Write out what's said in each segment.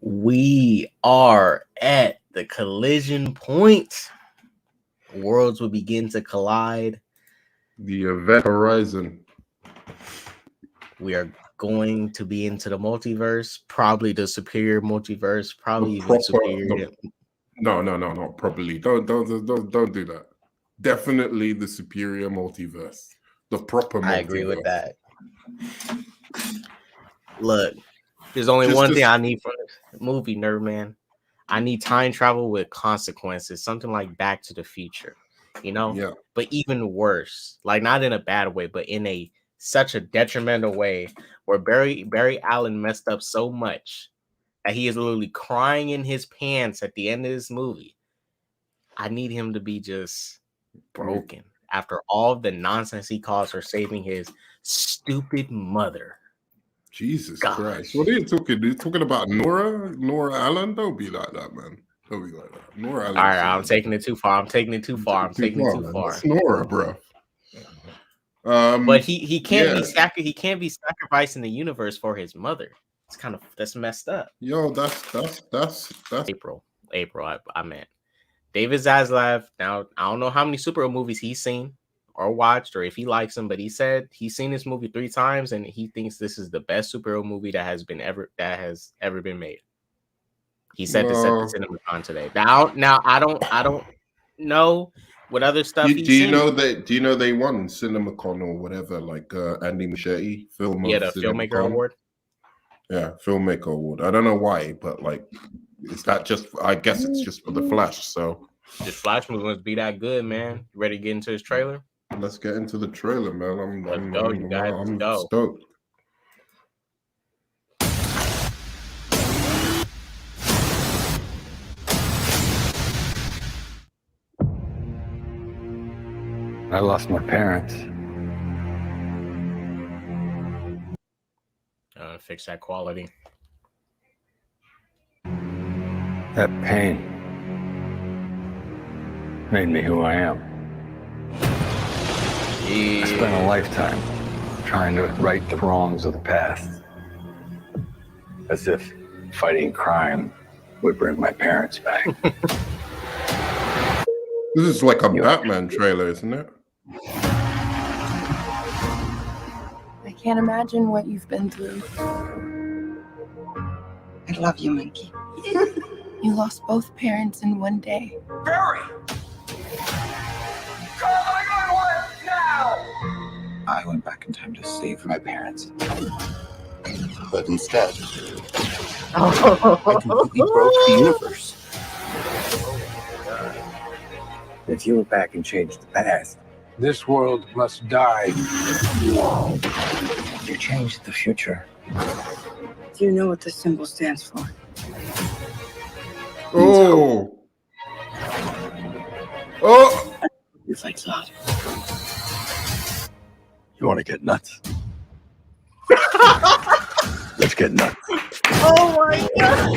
We are at the collision point. Worlds will begin to collide. The event horizon. We are going to be into the multiverse, probably the superior multiverse, probably even superior. No, not probably. Don't do that. Definitely the superior multiverse. The proper multiverse. I agree with that. Look, there's only one thing I need from this movie, Nerd Man. I need time travel with consequences, something like Back to the Future, you know? Yeah. But even worse, like not in a bad way, but in such a detrimental way where Barry Allen messed up so much that he is literally crying in his pants at the end of this movie. I need him to be just broken after all of the nonsense he caused for saving his stupid mother. Jesus Christ. What are you talking? You're talking about Nora Allen? Don't be like that, man. Don't be like that. Nora Allen. All right, I'm taking it too far. It's Nora, bro. But he can't be be sacrificing the universe for his mother. It's that's messed up. Yo, that's April. I meant David Zaslav. Now I don't know how many superhero movies he's seen or watched, or if he likes them, but he said he's seen this movie 3 times and he thinks this is the best superhero movie that has ever been made. He said this at the CinemaCon today. Now I don't know what other stuff. Do you know they won CinemaCon or whatever, like Andy Muschietti film? Yeah, the filmmaker award. Yeah, filmmaker award. I don't know why, but like, is that just? I guess it's just for the Flash. So this Flash movie must be that good, man. You ready to get into this trailer? Let's get into the trailer, man. Let's go, you guys. I'm go. Stoked. I lost my parents. Fix that quality. That pain made me who I am. I spent a lifetime trying to right the wrongs of the past. As if fighting crime would bring my parents back. This is like a Batman trailer, isn't it? I can't imagine what you've been through. I love you, Monkey. You lost both parents in one day. Barry! Call 911 now! I went back in time to save my parents. But instead, I completely broke the universe. If you went back and changed the past, this world must die. You changed the future. Do you know what this symbol stands for? Oh! It's like that. You want to get nuts? Let's get nuts. Oh my god!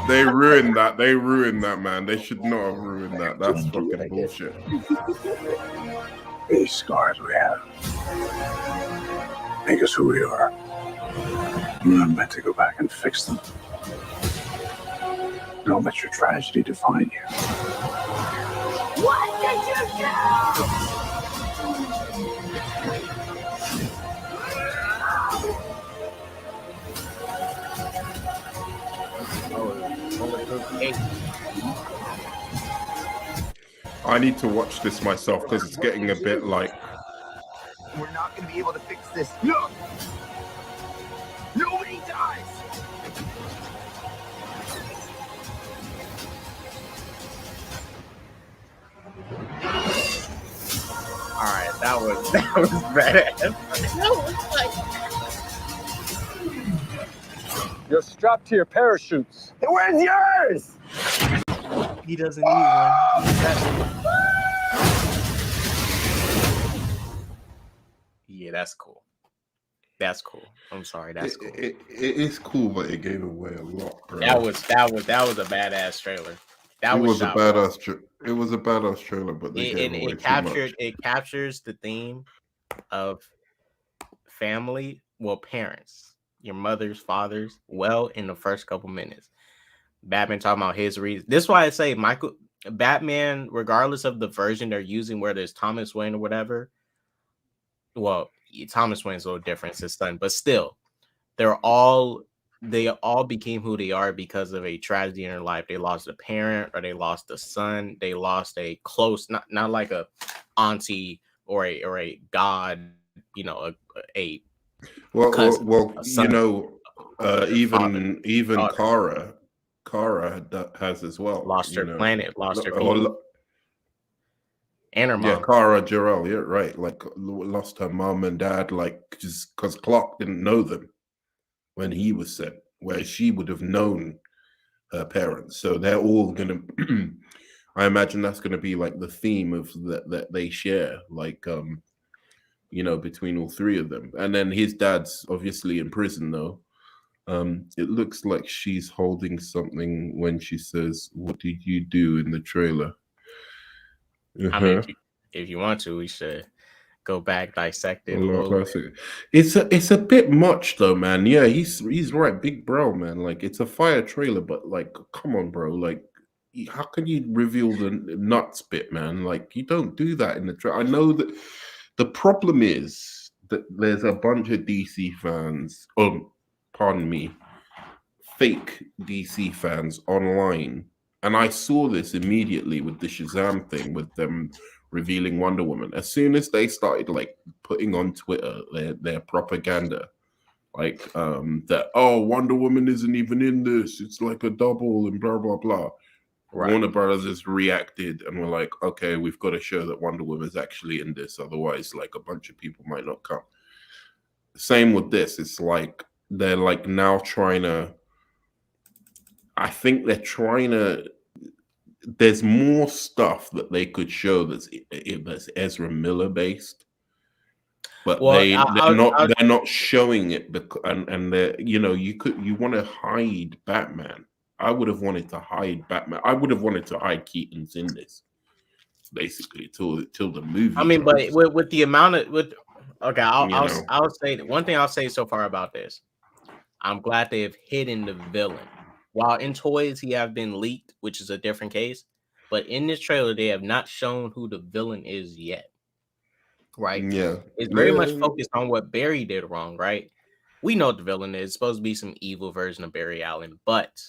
They ruined that. They ruined that, man. They should not have ruined that. That's fucking bullshit. These scars we have make us who we are. We're not meant to go back and fix them. Don't let your tragedy define you. What did you do? I need to watch this myself because it's getting a bit like. We're not going to be able to fix this. No! Nobody dies! Alright, that was badass. You're strapped to your parachutes. Where's yours? He doesn't need one. Yeah, that's cool. That's cool. I'm sorry, that's cool. It is cool, but it gave away a lot, bro. That was a badass trailer. It was a badass trailer, but they gave away too much. It captures the theme of family, well, parents, your mother's, fathers, well, in the first couple minutes. Batman talking about his reason. This is why I say Batman, regardless of the version they're using, whether it's Thomas Wayne or whatever. Well, Thomas Wayne's a little different, it's his son, but still, they all became who they are because of a tragedy in their life. They lost a parent, or they lost a son. They lost a close, not like a auntie or a god, a cousin, a son, even daughter. Kara has as well. Lost her planet, lost her Or- people. And her mom. Yeah, Kara Jarrell, yeah, right. Like lost her mom and dad, like just because Clark didn't know them when he was sent, where she would have known her parents. So they're all gonna. I imagine that's gonna be like the theme of that they share, like between all three of them. And then his dad's obviously in prison though. It looks like she's holding something when she says, "What did you do in the trailer?" I mean, if you want to, we should go back, dissect it a little bit. It's a bit much though, man. Yeah, he's right, big bro, man. Like it's a fire trailer, but like, come on, bro. Like, how can you reveal the nuts bit, man? Like, you don't do that in the trailer. I know that the problem is that there's a bunch of DC fans. Pardon me, fake DC fans online. And I saw this immediately with the Shazam thing, with them revealing Wonder Woman. As soon as they started like putting on Twitter their propaganda, like that, Wonder Woman isn't even in this, it's like a double and blah blah blah. Right. Warner Brothers has reacted and we're like, okay, we've got to show that Wonder Woman is actually in this, otherwise like a bunch of people might not come. Same with this. It's like they're like now trying to, I think they're trying to, there's more stuff that they could show that's Ezra Miller based, but they're not showing it because, and they're, you want to hide Batman. I would have wanted to hide Batman. I would have wanted to hide Keaton's in this, basically, till the movie. I mean, but with the amount of I'll say one thing I'll say so far about this. I'm glad they have hidden the villain. While in toys he have been leaked, which is a different case, but in this trailer they have not shown who the villain is yet. Right? Yeah, it's very much focused on what Barry did wrong. Right? We know what the villain is. It's supposed to be some evil version of Barry Allen, but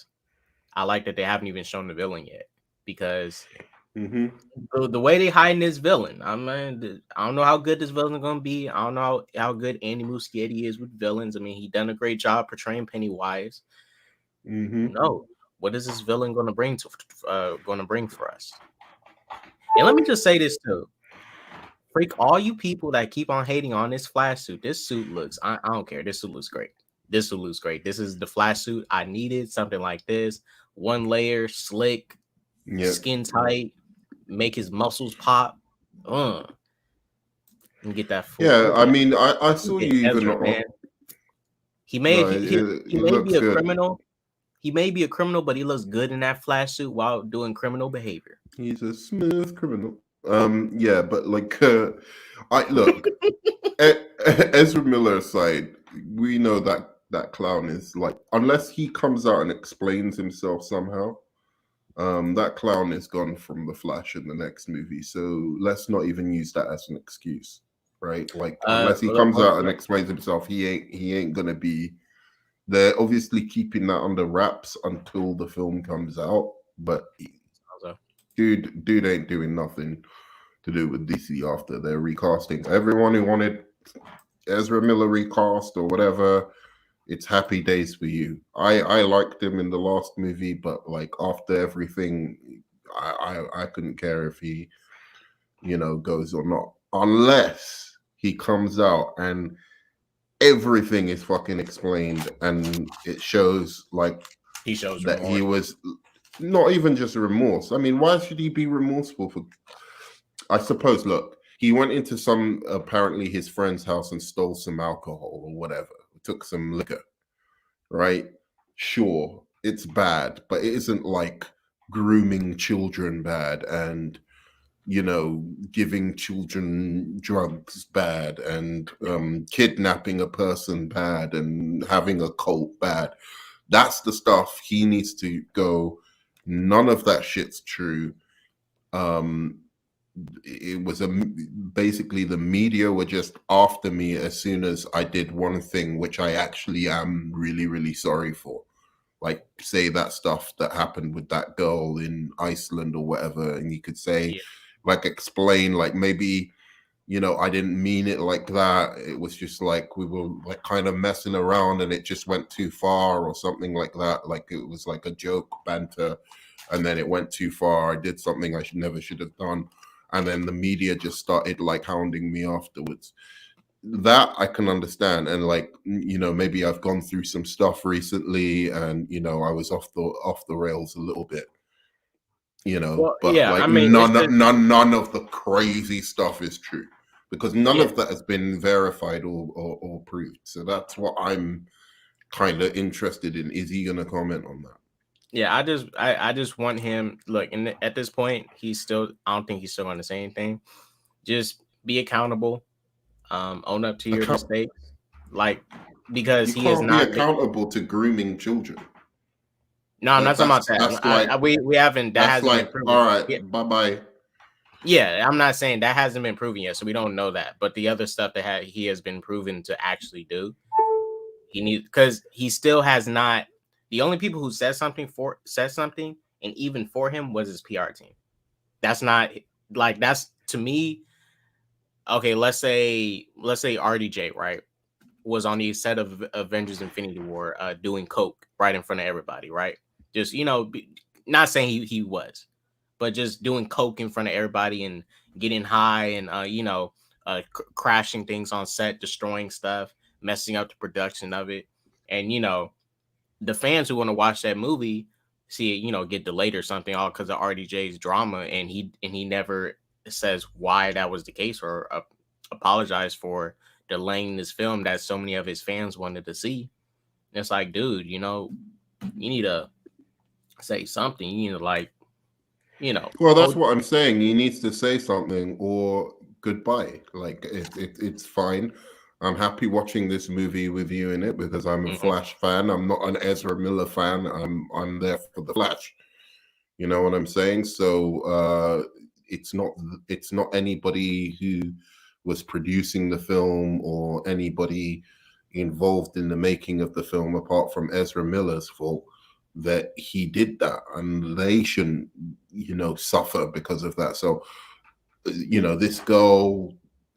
I like that they haven't even shown the villain yet because the way they hiding this villain, I don't know how good this villain is going to be. I don't know how good Andy Muschietti is with villains. I mean, he done a great job portraying Pennywise. No, what is this villain going to bring for us? And let me just say this too. Freak all you people that keep on hating on this Flash suit. This suit looks, I don't care. This suit looks great. This suit looks great. This is the Flash suit I needed. Something like this. One layer, slick, skin tight, make his muscles pop. And get that full. Yeah, I mean, I saw you Ezra, even. Man. He may be a criminal. He may be a criminal, but he looks good in that Flash suit while doing criminal behavior. He's a smooth criminal. Yeah, but like, I look, Ezra Miller aside, we know that clown is like, unless he comes out and explains himself somehow, that clown is gone from the Flash in the next movie. So let's not even use that as an excuse, right? Like, unless he comes out and explains himself, he ain't gonna be. They're obviously keeping that under wraps until the film comes out, but dude ain't doing nothing to do with DC after they're recasting. Everyone who wanted Ezra Miller recast or whatever, it's happy days for you. I liked him in the last movie, but like after everything, I couldn't care if he, goes or not, unless he comes out and everything is fucking explained and it shows like he shows that remorse. He was not even just remorse. I mean, why should he be remorseful for? I suppose, look, he went into apparently his friend's house and stole some alcohol or whatever, took some liquor, right? Sure, it's bad, but it isn't like grooming children bad and you know, giving children drugs bad, and kidnapping a person bad, and having a cult bad. That's the stuff he needs to go. None of that shit's true. It was basically the media were just after me as soon as I did one thing, which I actually am really, really sorry for. Like, say that stuff that happened with that girl in Iceland or whatever, and you could say, Yeah. like, explain, like, maybe, you know, I didn't mean it like that. It was just like we were like kind of messing around, and it just went too far or something like that. Like it was like a joke, banter, and then it went too far. I did something I never should have done, and then the media just started like hounding me afterwards. That I can understand, and like, you know, maybe I've gone through some stuff recently, and you know, I was off the rails a little bit, you know, Well, but yeah, like I mean, it's just, none of the crazy stuff is true, because none yeah, of that has been verified or proved. So that's what I'm kind of interested in. Is he going to comment on that? yeah. I just want him. Look, and at this point, he's still. I don't think he's still going to say anything. Just be accountable. Own up to your Account- mistakes. Like, because you he is can't be not. accountable to grooming children. No, I'm not talking about That's that. like We haven't. That that's hasn't been like proven. all right, Yeah, bye bye. yeah, I'm not saying that hasn't been proven yet, so we don't know that. But the other stuff that he has been proven to actually do, he needs, because he still has not. The only people who said something, and even for him, was his PR team. That's not, like, that's to me. Okay, let's say RDJ, right, was on the set of Avengers Infinity War, doing coke right in front of everybody, right? Just, you know, not saying he was, but just doing coke in front of everybody and getting high and you know, crashing things on set, destroying stuff, messing up the production of it. And you know, the fans who want to watch that movie see it, you know, get delayed or something, all because of RDJ's drama, and he never says why that was the case, or apologize for delaying this film that so many of his fans wanted to see. And it's like, dude, you know, you need to say something. You need to, like, you know, Well, that's what I'm saying. He needs to say something or goodbye. Like it's fine. I'm happy watching this movie with you in it because I'm a Flash fan. I'm not an Ezra Miller fan. I'm there for the Flash. You know what I'm saying? So it's not anybody who was producing the film or anybody involved in the making of the film apart from Ezra Miller's fault that he did that, and they shouldn't, you know, suffer because of that. So, you know, this girl,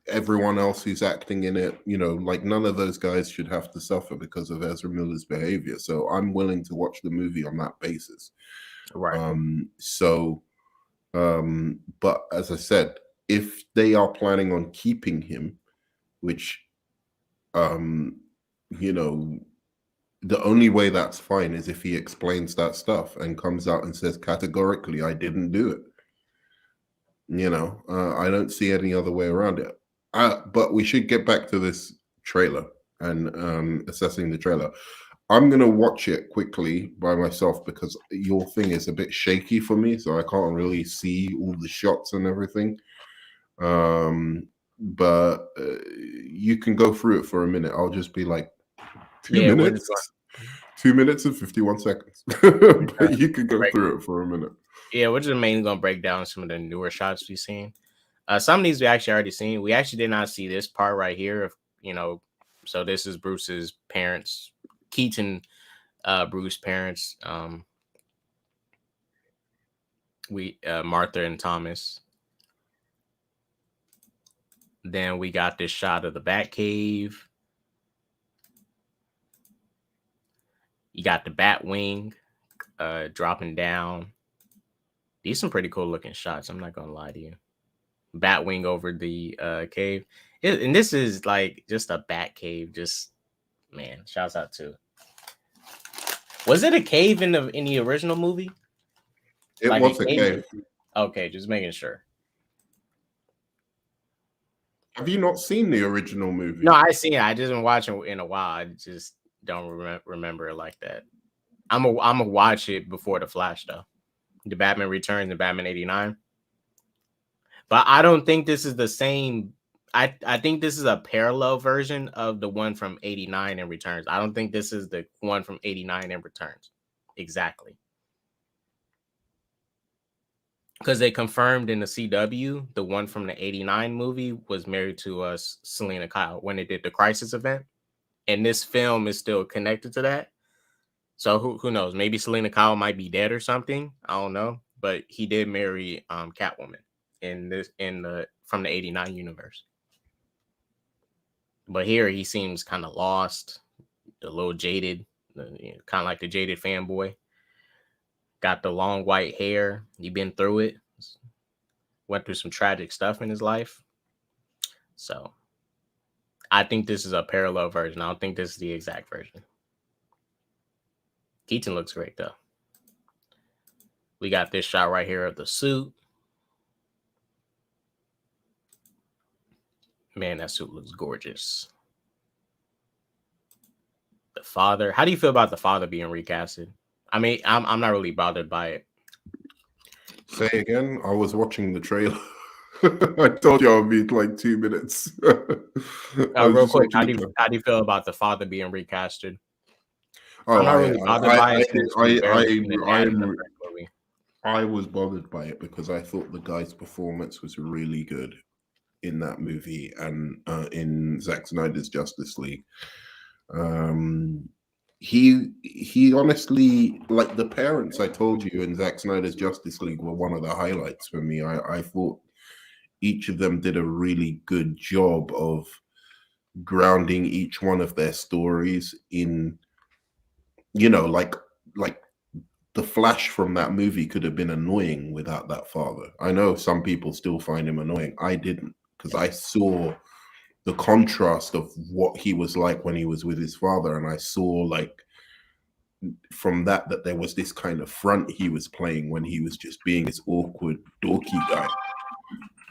everyone else who's acting in it, you know, like none of those guys should have to suffer because of Ezra Miller's behavior. So I'm willing to watch the movie on that basis. right. But as I said, if they are planning on keeping him, which you know, the only way that's fine is if he explains that stuff and comes out and says categorically, I didn't do it. You know, I don't see any other way around it. But we should get back to this trailer and assessing the trailer. I'm going to watch it quickly by myself because your thing is a bit shaky for me, so I can't really see all the shots and everything. But you can go through it for a minute. I'll just be like, 2 minutes. 2 minutes and 51 seconds. But you can go through it for a minute. Yeah, we're just mainly gonna break down some of the newer shots we've seen. Some of these we actually already seen. We actually did not see this part right here. Of, you know, so this is Bruce's parents, Keaton, Bruce's parents. Martha and Thomas. Then we got this shot of the Batcave. You got the Batwing dropping down. These are some pretty cool looking shots. I'm not gonna lie to you. Batwing over the cave. And this is like just a bat cave. Just, man, shouts out to. Was it a cave in the original movie? It like was a cave. Okay, just making sure. Have you not seen the original movie? No, I seen it. I just been watching in a while. I just don't remember it like that. I'm a watch it before the Flash though. The Batman Returns and Batman 89. But I don't think this is the same. I think this is a parallel version of the one from 89 in Returns. I don't think this is the one from 89 in Returns. Exactly. Because they confirmed in the CW, the one from the 89 movie was married to Selena Kyle when they did the Crisis event. And this film is still connected to that. So who knows? Maybe Selena Kyle might be dead or something. I don't know. But he did marry Catwoman from the 89 universe. But here he seems kind of lost, a little jaded, kind of like the jaded fanboy. Got the long white hair. He been through it. Went through some tragic stuff in his life. So I think this is a parallel version. I don't think this is the exact version. Keaton looks great though. We got this shot right here of the suit. Man, that suit looks gorgeous. The father. How do you feel about the father being recasted? I mean, I'm not really bothered by it. Say again. I was watching the trailer. I told you I'll be like 2 minutes. Real quick, how do you feel about the father being recasted? Oh, I'm not really bothered by it. I was bothered by it because I thought the guy's performance was really good in that movie and in Zack Snyder's Justice League. He honestly, like the parents I told you in Zack Snyder's Justice League were one of the highlights for me. I thought each of them did a really good job of grounding each one of their stories in, you know, like the Flash from that movie could have been annoying without that father. I know some people still find him annoying. I didn't, because I saw the contrast of what he was like when he was with his father, and I saw like from that there was this kind of front he was playing when he was just being this awkward dorky guy,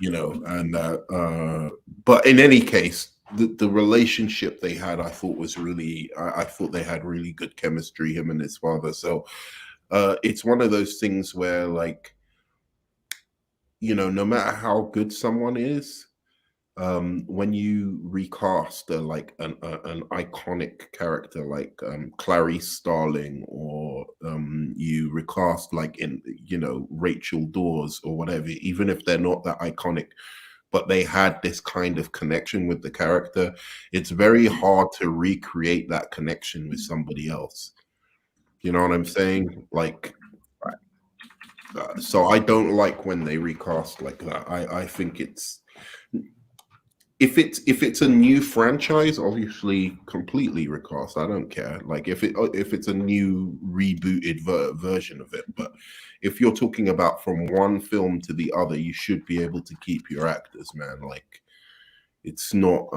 you know. And but in any case, the relationship they had, I thought was really, I thought they had really good chemistry, him and his father. So it's one of those things where, like, you know, no matter how good someone is, when you recast like an iconic character like Clarice Starling, or you recast like in, you know, Rachel Dawes or whatever, even if they're not that iconic, but they had this kind of connection with the character, it's very hard to recreate that connection with somebody else. You know what I'm saying? Like, so I don't like when they recast like that. I think it's, if it's a new franchise, obviously completely recast. I don't care. Like if it's a new rebooted version of it. But if you're talking about from one film to the other, you should be able to keep your actors, man. Like, it's not.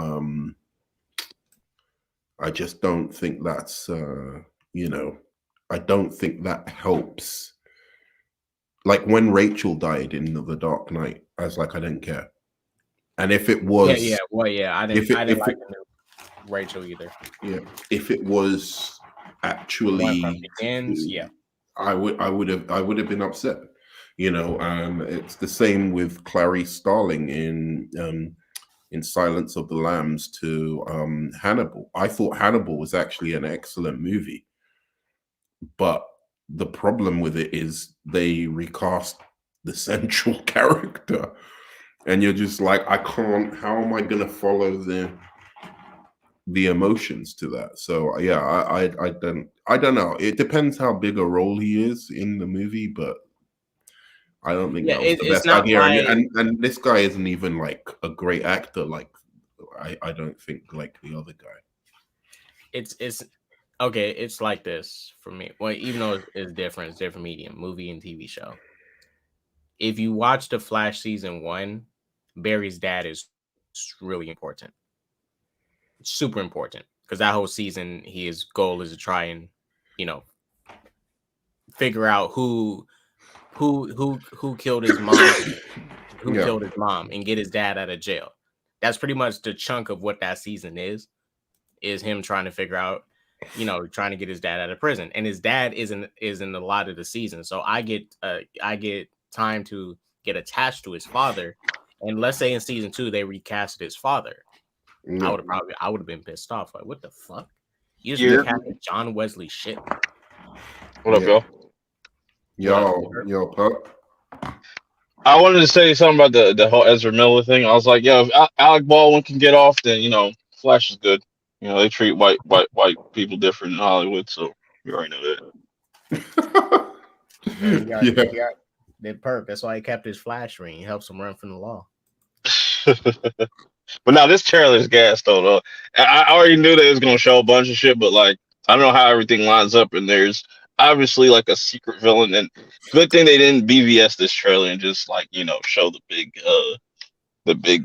I just don't think that's. You know, I don't think that helps. Like when Rachel died in The Dark Knight, I was like, I didn't care. And if it was, I didn't like Rachel either. Yeah, if it was actually, I would have been upset. You know, it's the same with Clarice Starling in Silence of the Lambs to Hannibal. I thought Hannibal was actually an excellent movie, but the problem with it is they recast the central character. And you're just like, I can't, how am I going to follow the emotions to that? So yeah, I don't know. It depends how big a role he is in the movie, but I don't think that was the best idea. Like, and this guy isn't even like a great actor. Like, I don't think like the other guy. It's okay. It's like this for me. Well, even though it's different medium, movie and TV show. If you watch The Flash season 1, Barry's dad is really important, super important, because that whole season, his goal is to try and, you know, figure out who killed his mom, killed his mom, and get his dad out of jail. That's pretty much the chunk of what that season is him trying to figure out, you know, trying to get his dad out of prison. And his dad is in a lot of the season, so I get time to get attached to his father And let's say in season 2 they recasted his father. Yeah. I would have been pissed off. Like, what the fuck? You just Yeah. recasted John Wesley shit. What up, Yeah. y'all? Yo, Pup. I wanted to say something about the whole Ezra Miller thing. I was like, yo, if Alec Baldwin can get off, then Flash is good. They treat white people different in Hollywood, so you already know that. Man, Yeah. he got that perk. That's why he kept his flash ring. He helps him run from the law. But now this trailer's gas though. I already knew that it was gonna show a bunch of shit, but like I don't know how everything lines up, and there's obviously like a secret villain. And good thing they didn't BVS this trailer and just like show the big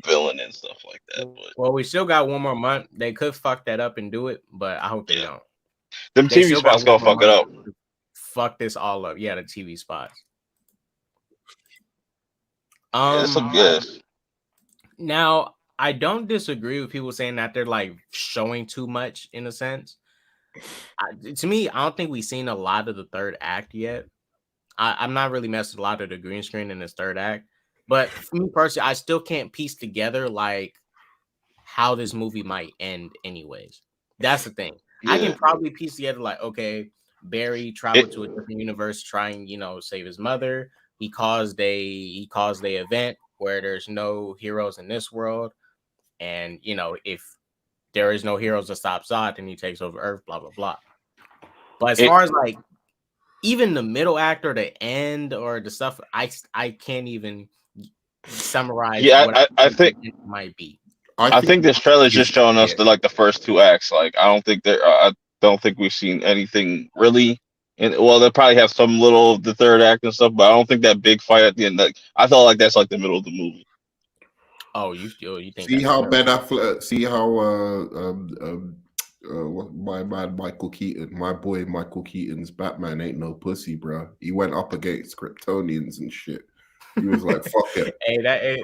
villain and stuff like that. But Well, we still got one more month. They could fuck that up and do it, but I hope they don't. them They TV still spots got gonna one more fuck it up. month to fuck this all up. Yeah, the TV spots. It's a guess. Now, I don't disagree with people saying that they're like showing too much in a sense. To me, I don't think we've seen a lot of the third act yet. I'm not really messing a lot of the green screen in this third act, but for me personally, I still can't piece together like how this movie might end. Anyways, that's the thing. I can probably piece together like, okay, Barry traveled to a different universe, trying save his mother. He caused a event where there's no heroes in this world. And, if there is no heroes to stop Zod, then he takes over Earth, blah, blah, blah. But as far as like even the middle act or the end or the stuff, I can't even summarize what I think it might be. I think this trailer is just showing us the first two acts. Like I don't think we've seen anything really. And well, they'll probably have some little of the third act and stuff, but I don't think that big fight at the end. Like, I felt like that's like the middle of the movie. Oh, you think? See how Ben Affleck? See how my man Michael Keaton, my boy Michael Keaton's Batman ain't no pussy, bro. He went up against Kryptonians and shit. He was like, "Fuck it,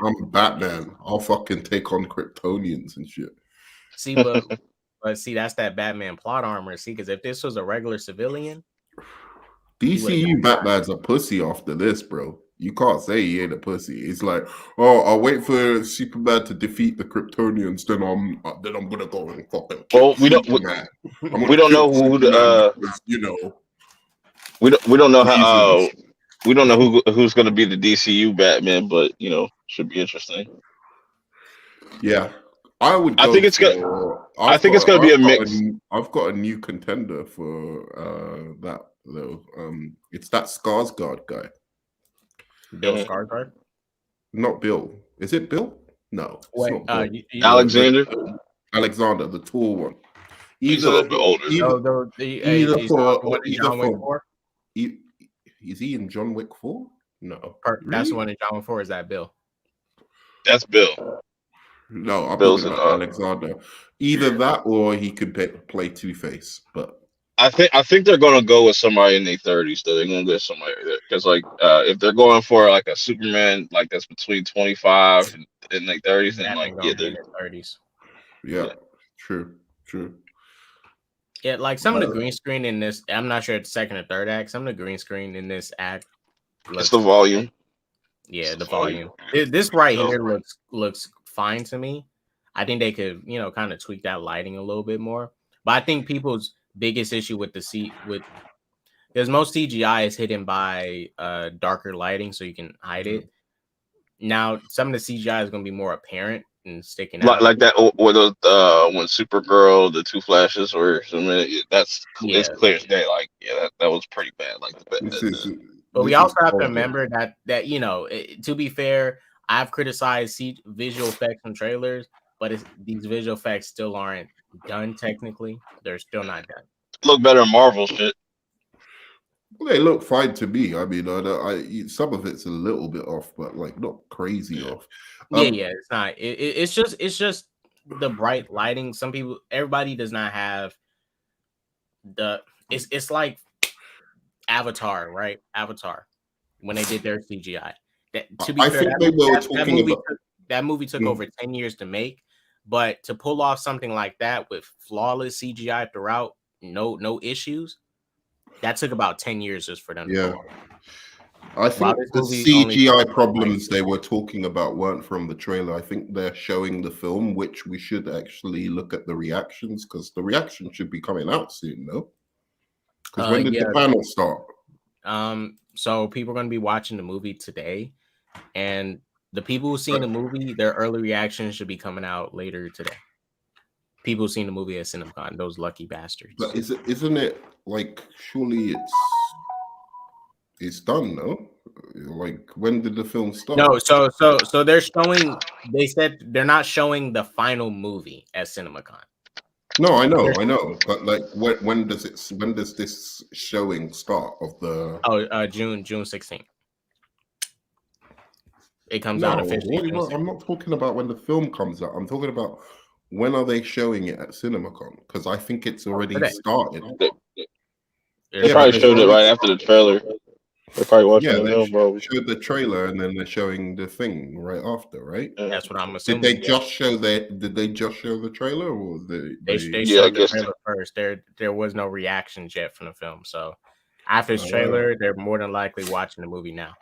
I'm Batman. I'll fucking take on Kryptonians and shit." See, but see, that's that Batman plot armor. See, because if this was a regular civilian, DCU Batman's a pussy after this, bro. You can't say he ain't a pussy. It's like, oh, I'll wait for Superman to defeat the Kryptonians, then I'm gonna go and fucking kill Superman. We don't know who we don't know how we don't know who's gonna be the DCU Batman, but should be interesting. Yeah. I think it's gonna be a mix. I've got a new contender for that though. It's that Skarsgård guy. Bill Skarsgård? Not Bill. Is it Bill? No. Wait, Alexander? Alexander, the tall one. He's a little bit older. Is he in John Wick 4? No. That's the one in John Wick 4. Is that Bill? That's Bill. No, I'm talking about Alexander. Either that or he could play Two-Face, but I think they're gonna go with somebody in their 30s. Though they're gonna get somebody there because, like, if they're going for like a Superman, like that's between 25 and like 30s, then like they're 30s. Yeah, true. Yeah, like some of the green screen in this, I'm not sure it's second or third act. Some of the green screen in this act, it's the volume. Yeah, the volume. This right here looks fine to me. I think they could, kind of tweak that lighting a little bit more. But I think people's biggest issue with because most CGI is hidden by darker lighting, so you can hide it. Now, some of the CGI is going to be more apparent and sticking out, like that. Or those when Supergirl, the two flashes, or something. It's clear as day. Like, that was pretty bad. Like but we also have to remember that to be fair, I've criticized visual effects in trailers, but these visual effects still aren't done technically. They're still not done. Look better than Marvel shit. Well, they look fine to me. I mean, some of it's a little bit off, but like not crazy off. It's not. It's just the bright lighting. Everybody does not have it's like Avatar, right? Avatar, when they did their CGI. To be fair, that movie took over 10 years to make, but to pull off something like that with flawless CGI throughout, no issues, that took about 10 years just for them. I While think this the movie only CGI problems they were talking about weren't from the trailer. I think they're showing the film, which we should actually look at the reactions because the reaction should be coming out soon, no? Because when did yeah. the panel start? So people are going to be watching the movie today, and the people who've seen the movie, their early reactions should be coming out later today. People who've seen the movie at CinemaCon, those lucky bastards. But isn't it like surely it's done, no? Like when did the film start? No, so they're showing. They said they're not showing the final movie at CinemaCon. No, I know, but like when does this showing start of the? Oh, June 16th. It comes out officially. I'm not talking about when the film comes out. I'm talking about when are they showing it at CinemaCon? Because I think it's already started. They probably showed it right after the trailer. They're probably watching the film, bro. Showed the trailer and then they're showing the thing right after, right? That's what I'm assuming. Did they just show the trailer, or they showed the trailer first? There was no reactions yet from the film, so after this trailer, they're more than likely watching the movie now.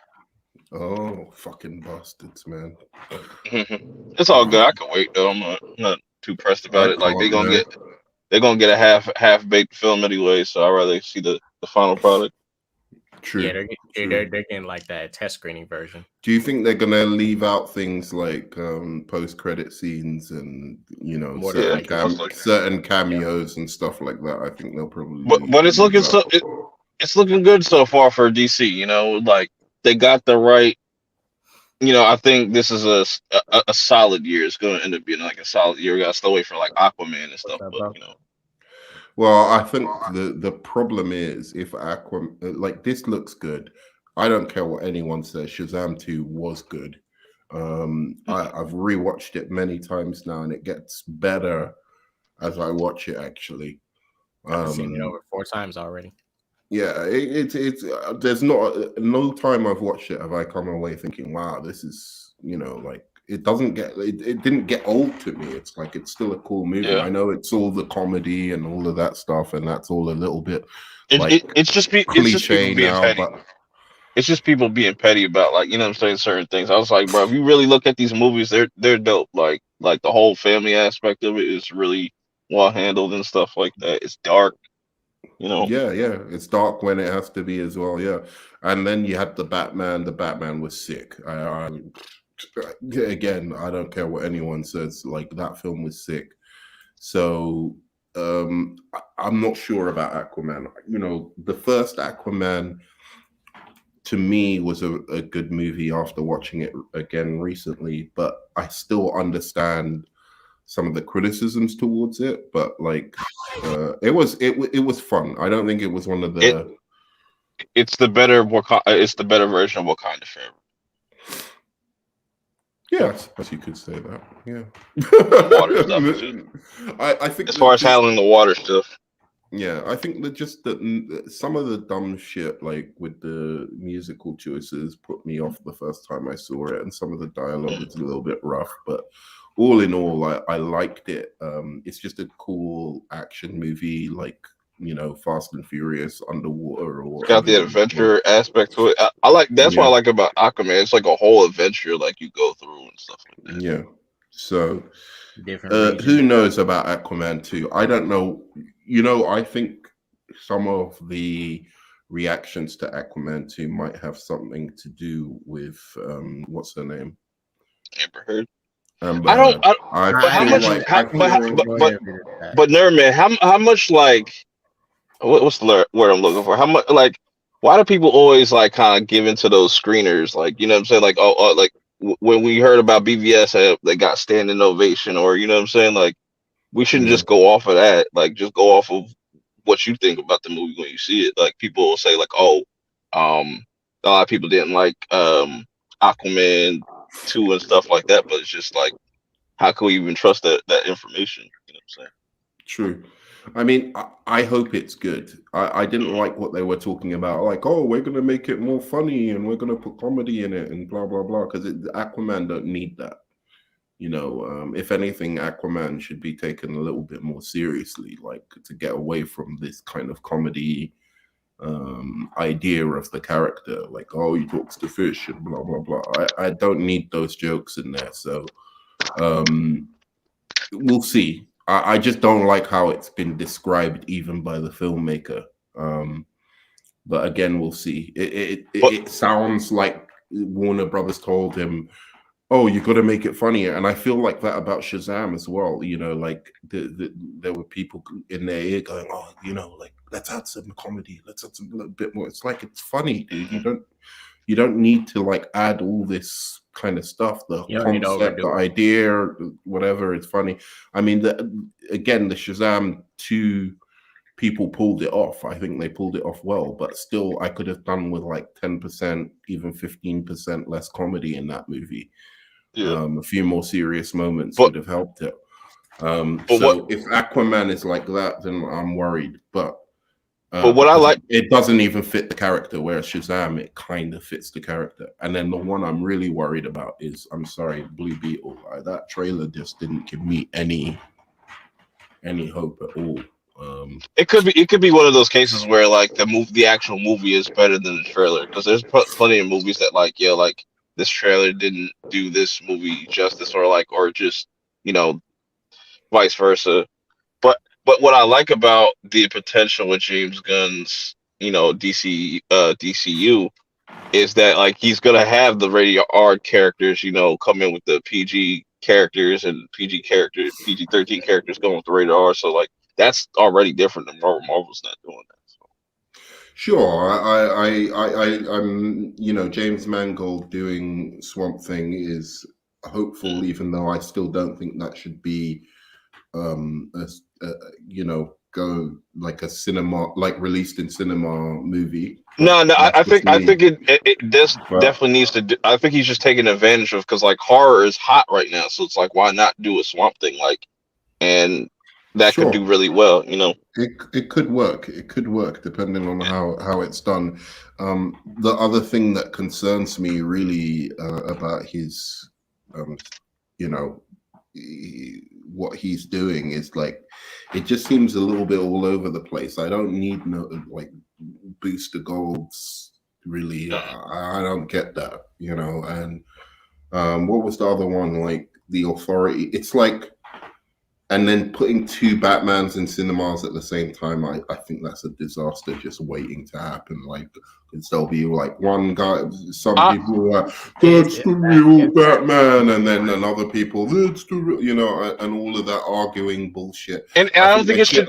Oh, fucking bastards, man! It's all good. I can wait though. I'm not too pressed about it. Like they're gonna get a half baked film anyway, so I'd rather see the final product. True. Yeah, they're getting like that test screening version. Do you think they're gonna leave out things like post credit scenes and certain cameos and stuff like that? I think they'll probably. But it's looking it's looking good so far for DC. You know, like they got the right. You know, I think this is a solid year. It's going to end up being like a solid year. We got to stay away from like Aquaman and stuff, but you know. Well, I think the problem is if Aquaman, like this looks good. I don't care what anyone says. Shazam 2 was good. I've rewatched it many times now, and it gets better as I watch it. Actually, I've seen it over 4 times already. Yeah, it's there's no time I've watched it have I come away thinking, wow, this is like. It didn't get old to me. It's like it's still a cool movie. Yeah. I know it's all the comedy and all of that stuff, and that's all a little bit it's just cliche now. Petty. But it's just people being petty about like I'm saying certain things. I was like, bro, if you really look at these movies, they're dope. Like the whole family aspect of it is really well handled and stuff like that. It's dark, Yeah, it's dark when it has to be as well. Yeah, and then you had the Batman. The Batman was sick. Again, I don't care what anyone says. Like that film was sick. So I'm not sure about Aquaman. The first Aquaman to me was a good movie after watching it again recently. But I still understand some of the criticisms towards it. But like, it was fun. I don't think it was one of the. It's the better version of Wakanda Forever. Yeah, I suppose you could say that. Yeah. Water stuff too. I think as far as handling the water stuff. Yeah, I think that some of the dumb shit, like with the musical choices, put me off the first time I saw it, and some of the dialogue is a little bit rough. But all in all, I liked it. It's just a cool action movie, like Fast and Furious underwater, or got the adventure aspect to it. I like that's what I like about Aquaman. It's like a whole adventure, like you go through and stuff like that. Yeah. So, who knows about Aquaman 2? I don't know. I think some of the reactions to Aquaman 2 might have something to do with what's her name? Amber Heard. But Nerman, how much like. What's the word I'm looking for? How much why do people always like kind of give into those screeners? Like, what I'm saying? Like, like when we heard about BVS, they got standing ovation, or what I'm saying? Like, we shouldn't just go off of that. Like, just go off of what you think about the movie when you see it. Like, people will say like, a lot of people didn't like Aquaman 2 and stuff like that, but it's just like, how can we even trust that information? You know what I'm saying? True. I mean, I hope it's good. I didn't like what they were talking about, like, oh, we're going to make it more funny and we're going to put comedy in it and blah, blah, blah, because Aquaman don't need that. If anything, Aquaman should be taken a little bit more seriously, like to get away from this kind of comedy idea of the character, like, oh, he talks to fish and blah blah blah. I don't need those jokes in there. So we'll see. I just don't like how it's been described even by the filmmaker. But again, we'll see. It sounds like Warner Brothers told him, oh, you got to make it funnier. And I feel like that about Shazam as well. You know, like there were people in their ear going, oh, you know, like, let's add some comedy. Let's add some little bit more. It's like, it's funny, dude. You don't need to like add all this kind of stuff. The concept, the idea, whatever, it's funny. I mean, again, the Shazam 2 people pulled it off. I think they pulled it off well, but still, I could have done with like 10%, even 15% less comedy in that movie. Yeah. A few more serious moments would have helped it. So if Aquaman is like that, then I'm worried. But what I like, it doesn't even fit the character, whereas Shazam, it kind of fits the character. And then the one I'm really worried about is, I'm sorry, Blue Beetle. That trailer just didn't give me any hope at all. It could be one of those cases where like the actual movie is better than the trailer, because there's plenty of movies that like this trailer didn't do this movie justice, or just, you know, vice versa. But what I like about the potential with James Gunn's, you know, DCU is that like he's gonna have the rated R characters, you know, come in with the PG characters and PG-13 characters going with the rated R. So like that's already different than Marvel's not doing that. So. Sure, I'm you know, James Mangold doing Swamp Thing is hopeful, even though I still don't think that should be you know, go like a cinema, like released in cinema movie. No, I think it definitely needs to. I think he's just taking advantage of, because like horror is hot right now, so it's like, why not do a Swamp Thing, like, and that could do really well, you know. It could work. It could work depending on how it's done. The other thing that concerns me really about his, you know, what he's doing is like, it just seems a little bit all over the place. I don't need no like booster golds really. I don't get that, you know. And what was the other one, like the Authority? It's like, and then putting 2 Batmans in cinemas at the same time, I think that's a disaster just waiting to happen. Like, there'll be like one guy, some people are like, that's the real Batman, and then another people, that's the real, you know, and all of that arguing bullshit. And I don't think it should.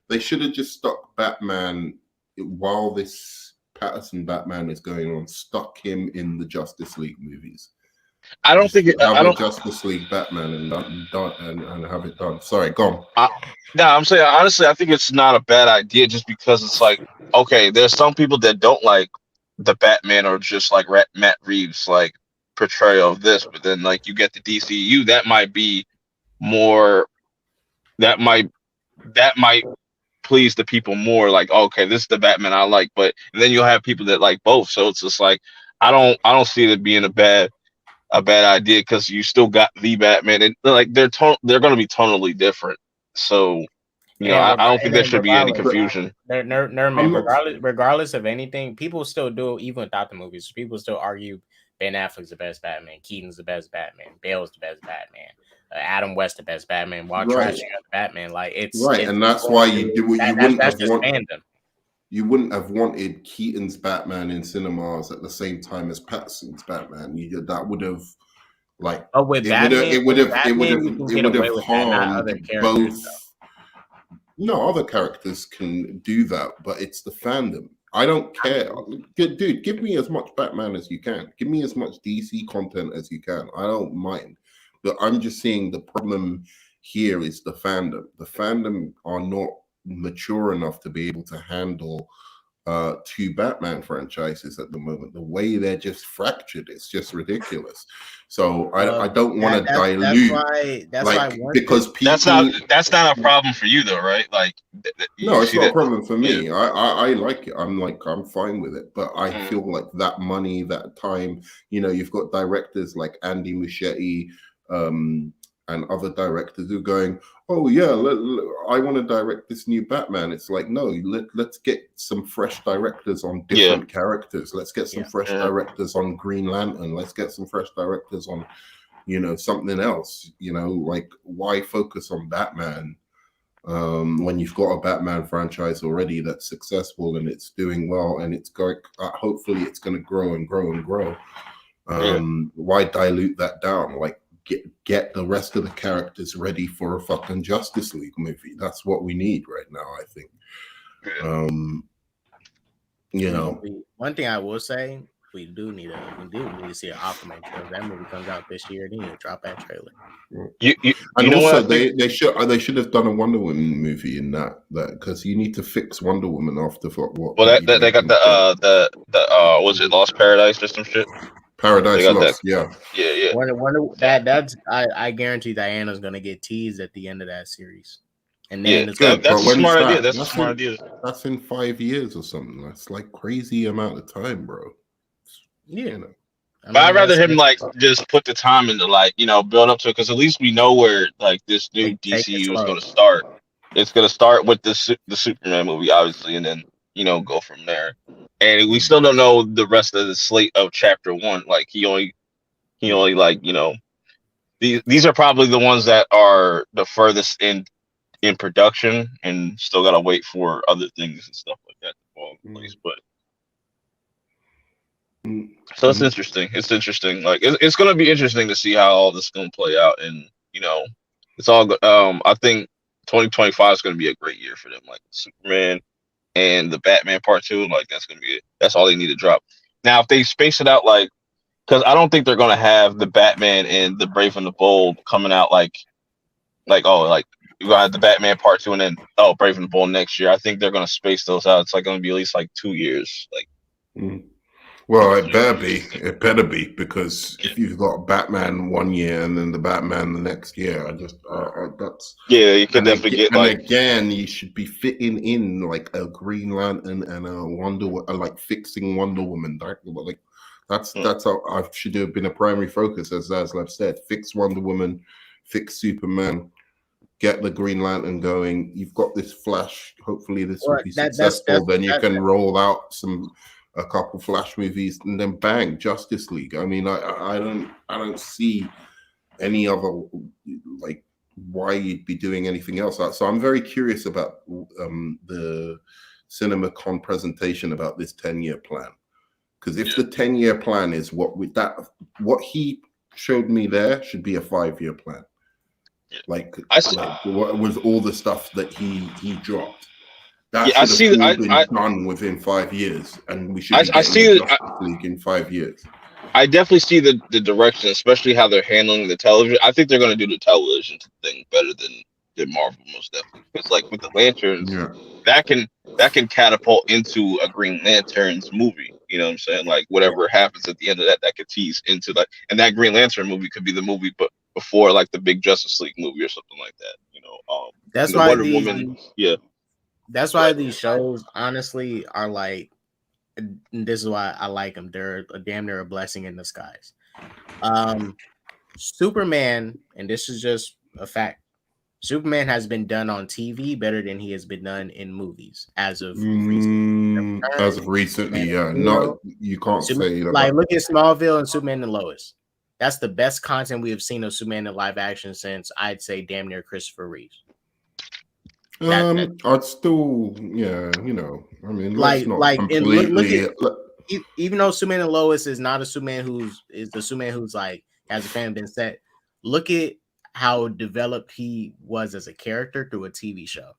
They should have just stuck Batman while this Patterson Batman is going on, stuck him in the Justice League movies. I don't think Justice League Batman and have it done. Sorry, go on. No, I'm saying honestly, I think it's not a bad idea, just because it's like, okay, there's some people that don't like the Batman or just like Matt Reeves' like portrayal of this, but then like you get the DCU, that might be more, that might please the people more. Like, okay, this is the Batman I like, but then you'll have people that like both. So it's just like, I don't see it being a bad idea, because you still got the Batman, and like they're going to be tonally different. So, you know, I don't think there should be any confusion. Regardless of anything, people still do, even without the movies, people still argue Ben Affleck's the best Batman, Keaton's the best Batman, Bale's the best Batman, Adam West the best Batman, while trashing the Batman. Like, it's right, and that's why you do what you wouldn't have wanted. Fandom. You wouldn't have wanted Keaton's Batman in cinemas at the same time as Patterson's Batman. That would have, like, it would have harmed both. No, other characters can do that, but it's the fandom. I don't care, dude. Give me as much Batman as you can. Give me as much DC content as you can. I don't mind, but I'm just saying the problem here is the fandom. The fandom are not mature enough to be able to handle 2 Batman franchises at the moment. The way they're just fractured, it's just ridiculous. So I don't want to dilute. That's why because people. That's not a problem for you though, right? Like, no, it's not a problem for me. Yeah. I like it. I'm fine with it. But I feel like that money, that time, you know, you've got directors like Andy Muschietti, and other directors who are going, oh yeah, I want to direct this new Batman. It's like, no, let's get some fresh directors on different characters. Let's get some fresh directors on Green Lantern. Let's get some fresh directors on, something else. Like, why focus on Batman when you've got a Batman franchise already that's successful and it's doing well and it's going, hopefully it's going to grow and grow and grow. Why dilute that down? Like, get the rest of the characters ready for a fucking Justice League movie. That's what we need right now, I think. One thing I will say, we do need to see an Aquaman trailer. That movie comes out this year, then you drop that trailer. And also, they should have done a Wonder Woman movie in that because you need to fix Wonder Woman after what. Well, they got the was it Lost Paradise or some shit? Paradise Lost, yeah. That's I guarantee Diana's gonna get teased at the end of that series, and then that's a smart idea. That's a smart idea. That's in 5 years or something. That's like crazy amount of time, bro. Yeah. But I'd rather him just put the time into build up to it, because at least we know where this new DCU is going to start. It's going to start with the Superman movie, obviously, and then go from there. And we still don't know the rest of the slate of Chapter 1. Like he only these are probably the ones that are the furthest in production, and still got to wait for other things and stuff like that to fall in place. But so it's interesting. It's interesting. Like it's going to be interesting to see how all this is going to play out, and it's all. I think 2025 is going to be a great year for them. Like Superman and the Batman Part 2, like that's going to be it. That's all they need to drop. Now, if they space it out, because I don't think they're going to have the Batman and the Brave and the Bold coming out you're going to have the Batman Part 2 and then Brave and the Bold next year. I think they're going to space those out. It's going to be at least 2 years. Well, it better be, because if you've got Batman 1 year and then the Batman the next year, that's you can definitely get again, you should be fitting in a Green Lantern and a Wonder Woman, fixing Wonder Woman. That's how I should have been a primary focus, as Zaslav said. Fix Wonder Woman, fix Superman, get the Green Lantern going. You've got this Flash. Hopefully, this will be successful. Then you can roll out a couple Flash movies, and then bang, Justice League. I mean, I don't see any other why you'd be doing anything else. So I'm very curious about the CinemaCon presentation about this 10-year plan, because if the 10-year plan is what he showed me there should be a 5-year plan. With all the stuff that he dropped. That should have been done within 5 years, and we should be getting the Justice League in 5 years. I definitely see the direction, especially how they're handling the television. I think they're going to do the television thing better than Marvel, most definitely. Because with the Lanterns, that can catapult into a Green Lanterns movie. You know what I'm saying? Whatever happens at the end of that could tease into and that Green Lantern movie could be the movie, but before the big Justice League movie or something like that. That's why Wonder Woman, That's why these shows, honestly, are this is why I like them. They're damn near a blessing in disguise. Superman, and this is just a fact, Superman has been done on TV better than he has been done in movies as of recently. As of recently, you can't say that. Look at Smallville and Superman and Lois. That's the best content we have seen of Superman in live action since, I'd say, damn near Christopher Reeves. I'd still, I mean, let's not completely. Even though Superman and Lois is not a Superman who's has a fan been set, look at how developed he was as a character through a TV show,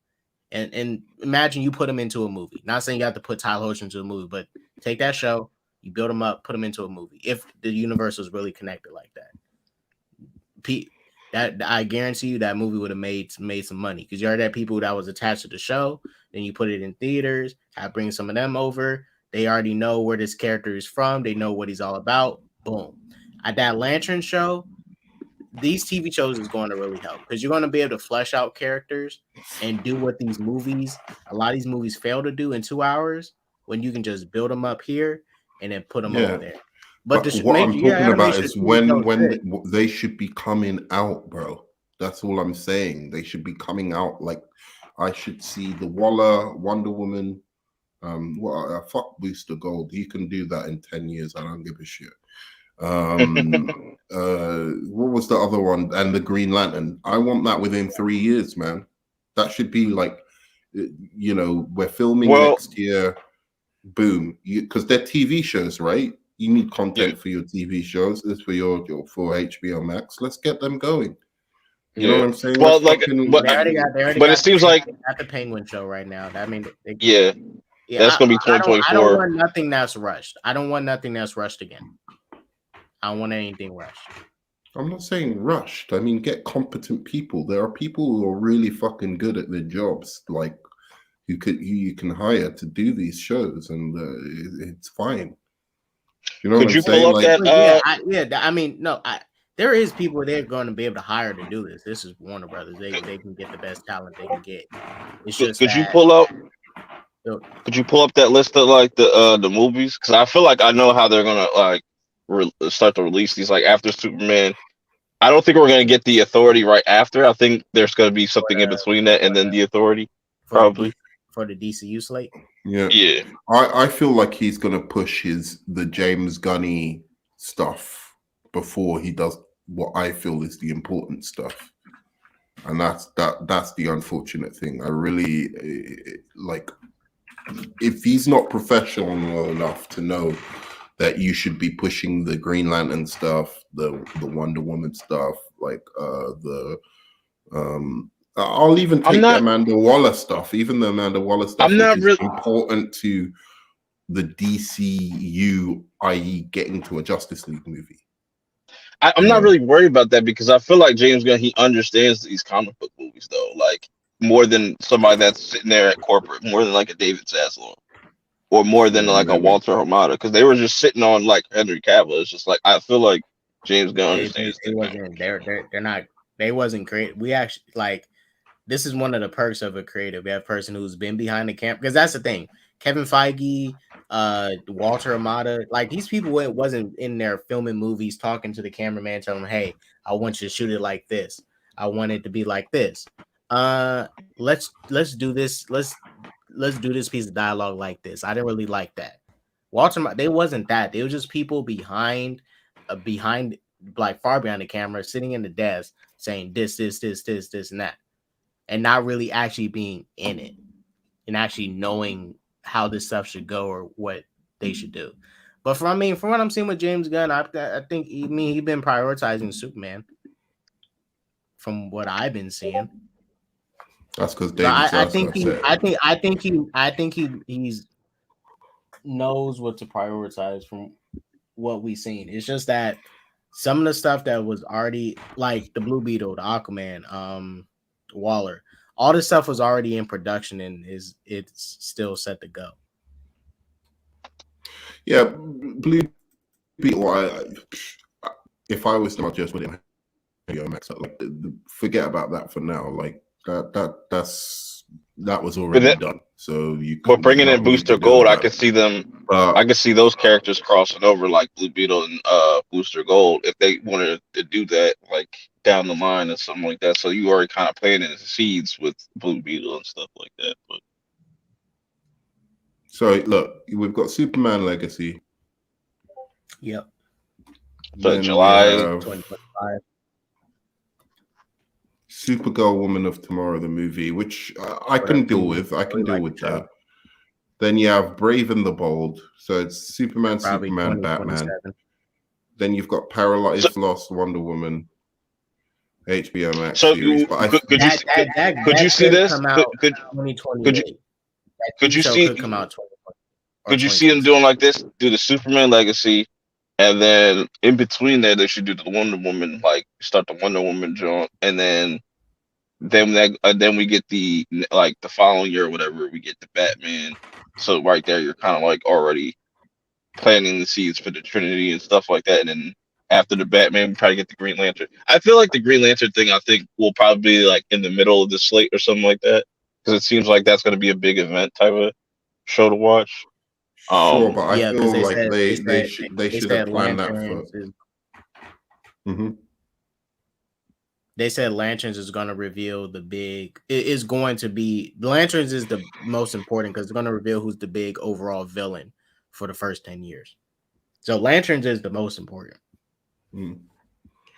and imagine you put him into a movie. Not saying you have to put Tyler Hoechlin into a movie, but take that show, you build him up, put him into a movie. If the universe was really connected like that, that I guarantee you that movie would have made some money, because you already had people that was attached to the show. Then you put it in theaters, bring some of them over. They already know where this character is from. They know what he's all about. Boom. At that Lantern show, these TV shows is going to really help, because you're going to be able to flesh out characters and do what a lot of these movies fail to do in 2 hours, when you can just build them up here and then put them over there. But what I'm talking about is when they should be coming out, bro. That's all I'm saying. They should be coming out like I should see the Waller, Wonder Woman. Fuck Booster Gold. He can do that in 10 years. I don't give a shit. What was the other one? And the Green Lantern. I want that within 3 years, man. That should be like, we're filming next year. Boom. Because they're TV shows, right? You need content for your TV shows. This for your for HBO Max. Let's get them going. You know what I'm saying? Well, but it seems like at the Penguin show right now. That means that's gonna be 2024. I don't want nothing that's rushed. I don't want nothing that's rushed again. I don't want anything rushed. I'm not saying rushed. I mean, get competent people. There are people who are really fucking good at their jobs, like who you can hire to do these shows, and it's fine. You know Could what you I'm saying? pull up Like, there is people they're going to be able to hire to do this. This is Warner Brothers. They can get the best talent they can get. It's just could you pull up that list of like the movies? Because I feel like I know how they're gonna like start to release these like after Superman. I don't think we're gonna get the Authority right after. I think there's gonna be something in between that and then the Authority probably for the DCU slate. Yeah. I feel like he's gonna push the James Gunny stuff before he does what I feel is the important stuff, and that's the unfortunate thing. I really like if he's not professional enough to know that you should be pushing the Green Lantern stuff, the Wonder Woman stuff, like I'll even take the Amanda Waller stuff. Even the Amanda Waller stuff is important to the DCU, i.e., getting to a Justice League movie. I'm not really worried about that because I feel like James Gunn, he understands these comic book movies though, like more than somebody that's sitting there at corporate, more than like a David Zaslav, or more than like a Walter Hamada, because they were just sitting on like Henry Cavill. It's just like I feel like James Gunn understands. They wasn't creative. We actually like this is one of the perks of a creative. We have a person who's been behind the camera because that's the thing. Kevin Feige, Walter Hamada, like these people wasn't in there filming movies, talking to the cameraman, telling him, "Hey, I want you to shoot it like this. I want it to be like this. Let's do this. Let's do this piece of dialogue like this." I didn't really like that. Walter, they wasn't that. They were just people behind, like far behind the camera, sitting in the desk saying this, and that, and not really actually being in it and actually knowing how this stuff should go or what they should do. But from what I'm seeing with James Gunn, I think he's been prioritizing Superman. From what I've been seeing, that's because I think he knows what to prioritize from what we've seen. It's just that some of the stuff that was already like the Blue Beetle, the Aquaman, Waller, all this stuff was already in production and it's still set to go. Yeah, Blue Beetle. If I was to just put it in Max, like forget about that for now. Like that was already done. So but bringing in Booster Gold, I could see them. I could see those characters crossing over like Blue Beetle and Booster Gold if they wanted to do that, like down the line or something like that. So you already kind of planting the seeds with Blue Beetle and stuff like that. But so look, we've got Superman Legacy. Yep. So July 2025. Supergirl, Woman of Tomorrow, the movie, which I can deal with. I can deal with that. Then you have Brave and the Bold. So it's Superman, Batman. Then you've got Paradise Lost, Wonder Woman, HBO Max series. But could you see this? Could you see? Could you see them doing like this? Do the Superman Legacy, and then in between there, they should do the Wonder Woman, like start the Wonder Woman joint, and then we get the like the following year or whatever, we get the Batman. So right there, you're kind of like already planting the seeds for the Trinity and stuff like that. And then after the Batman, we probably get the Green Lantern. I feel like the Green Lantern thing, I think, will probably be like in the middle of the slate or something like that, because it seems like that's going to be a big event type of show to watch. Sure, but I feel like they should have planned that for. They said Lanterns is going to reveal the big. It is going to be the Lanterns is the most important because it's going to reveal who's the big overall villain for the first 10 years. So Lanterns is the most important.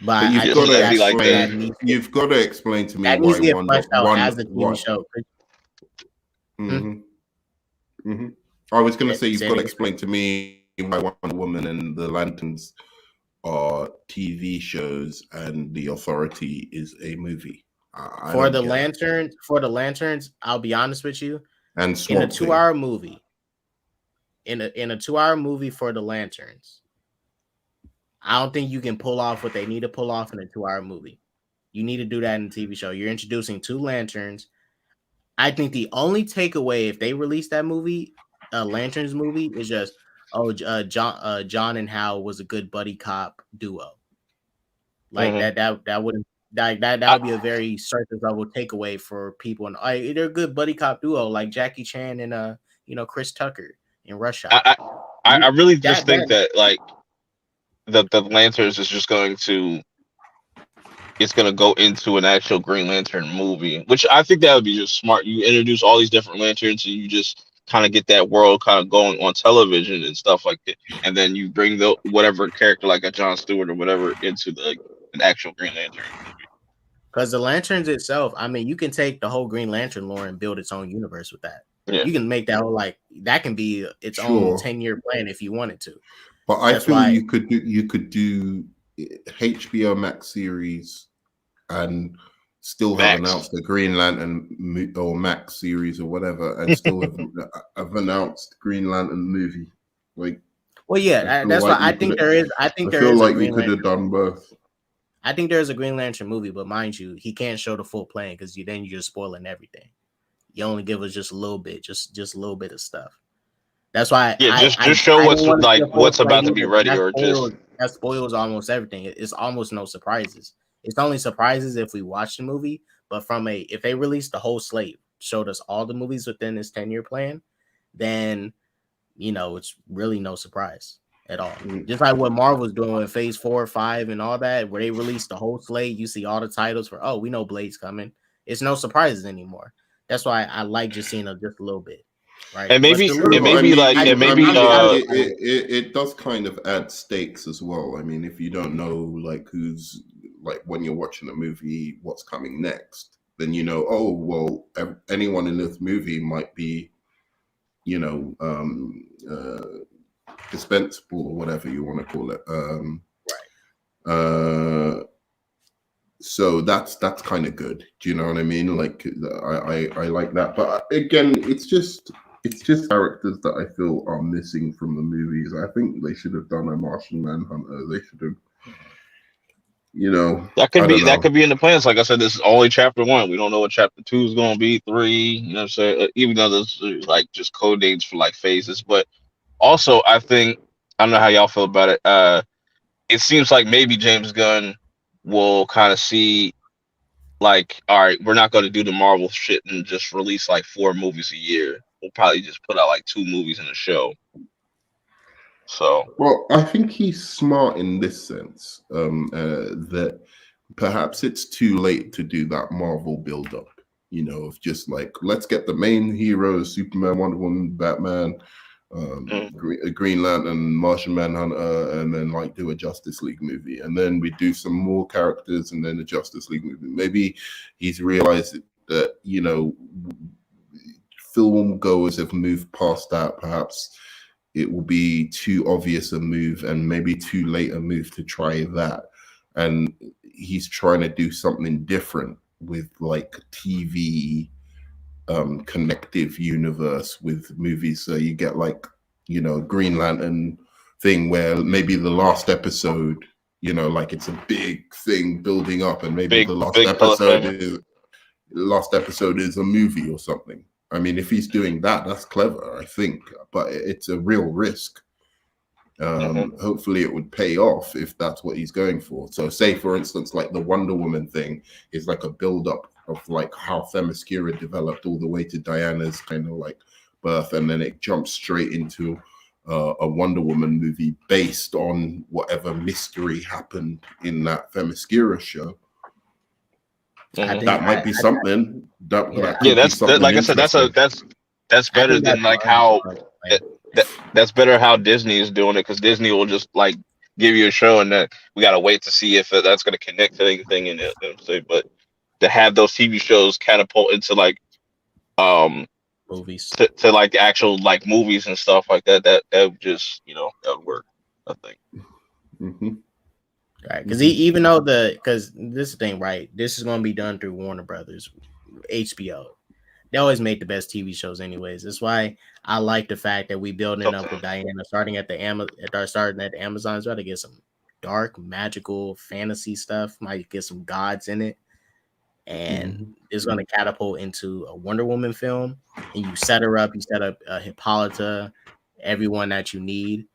But I you've think got to that explain. You've got to explain to me that needs why to get fleshed out as a TV show. I was going to say Say you've it got to again. explain to me why Wonder Woman and the Lanterns are TV shows and The Authority is a movie. For the Lanterns, I'll be honest with you. And in a 2-hour movie, in a 2-hour movie for the Lanterns, I don't think you can pull off what they need to pull off in a 2-hour movie. You need to do that in a TV show. You're introducing 2 Lanterns. I think the only takeaway if they release that movie, Lanterns movie, is just John and Hal was a good buddy cop duo. Like that would be a very surface level takeaway for people, and they're a good buddy cop duo like Jackie Chan and Chris Tucker in Rush Hour. I really just think that like the Lanterns is just going to go into an actual Green Lantern movie, which I think that would be just smart. You introduce all these different lanterns and you just kind of get that world kind of going on television and stuff like that, and then you bring the whatever character like a Jon Stewart or whatever into an actual Green Lantern movie. Because the Lanterns itself, I mean, you can take the whole Green Lantern lore and build its own universe with that. Yeah. You can make that whole that can be its own 10-year plan if you wanted to. But I feel you could do HBO Max series and still have announced the Green Lantern or Max series or whatever, and still have announced Green Lantern movie. Like, well, yeah, that's why I think there is. I think there is. Like you could have done both. I think there's a Green Lantern movie, but mind you, he can't show the full plan because you're just spoiling everything. You only give us just a little bit, just a little bit of stuff. That's why. Just show what's about to be ready, that spoils almost everything. It's almost no surprises. It's only surprises if we watch the movie. But if they release the whole slate, showed us all the movies within this 10-year plan, then it's really no surprise at all. Just like what Marvel's doing with Phase 4, 5, and all that, where they release the whole slate, you see all the titles for we know Blade's coming. It's no surprises anymore. That's why I like just seeing just a little bit. Right. And it does kind of add stakes as well. I mean, if you don't know like who's like when you're watching a movie, what's coming next, then anyone in this movie might be, dispensable or whatever you want to call it. So that's kind of good. Do you know what I mean? Like I like that, but again, it's just characters that I feel are missing from the movies. I think they should have done a Martian Manhunter. They should have, that could be in the plans. Like I said, this is only chapter 1. We don't know what chapter 2 is going to be, 3. You know what I'm saying? Even though those are like just code names for like phases, but also I think I don't know how y'all feel about it. It seems like maybe James Gunn will kind of see like, all right, we're not going to do the Marvel shit and just release like 4 movies a year. We'll probably just put out like 2 movies in a show. So, well, I think he's smart in this sense, that perhaps it's too late to do that Marvel build-up, of just like, let's get the main heroes, Superman, Wonder Woman, Batman, Green Lantern, Martian Manhunter, and then like do a Justice League movie, and then we do some more characters, and then a Justice League movie. Maybe he's realized that film goers have moved past that. Perhaps it will be too obvious a move and maybe too late a move to try that, and he's trying to do something different with like TV connective universe with movies. So you get like Green Lantern thing where maybe the last episode, like it's a big thing building up, and maybe the last episode is a movie or something. I mean, if he's doing that, that's clever, I think, but it's a real risk. Hopefully it would pay off if that's what he's going for. So say, for instance, like the Wonder Woman thing is like a build-up of like how Themyscira developed all the way to Diana's kind of like birth, and then it jumps straight into a Wonder Woman movie based on whatever mystery happened in that Themyscira show. That might be something. That Yeah. could be something like I said, interesting. that's I better think than that's like Marvel's how approach, that, man. that's better how Disney is doing it, because Disney will just like give you a show and then we gotta wait to see if that's gonna connect to anything in it. You know what I'm saying? But to have those TV shows catapult into like um Movies. to like the actual like movies and stuff like that would just that would work, I think. Mm-hmm. Right, because even though because this is the thing, right? This is going to be done through Warner Brothers, HBO. They always make the best TV shows, anyways. That's why I like the fact that we building up with Diana, starting at the Amazon. Try to get some dark, magical, fantasy stuff. Might get some gods in it, and it's going to catapult into a Wonder Woman film. And you set her up. You set up Hippolyta, everyone that you need,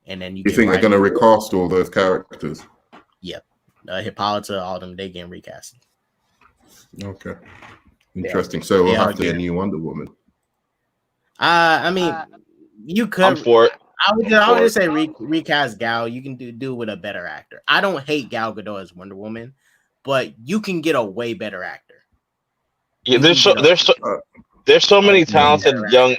and then you think they're going to recast all those characters? Yep. Hippolyta, all them, they getting recast. Okay. Interesting. So we'll have to get a new Wonder Woman. I mean, you could. I'm for it. I would just say recast Gal. You can do with a better actor. I don't hate Gal Gadot as Wonder Woman, but you can get a way better actor. Yeah, there's so many talented young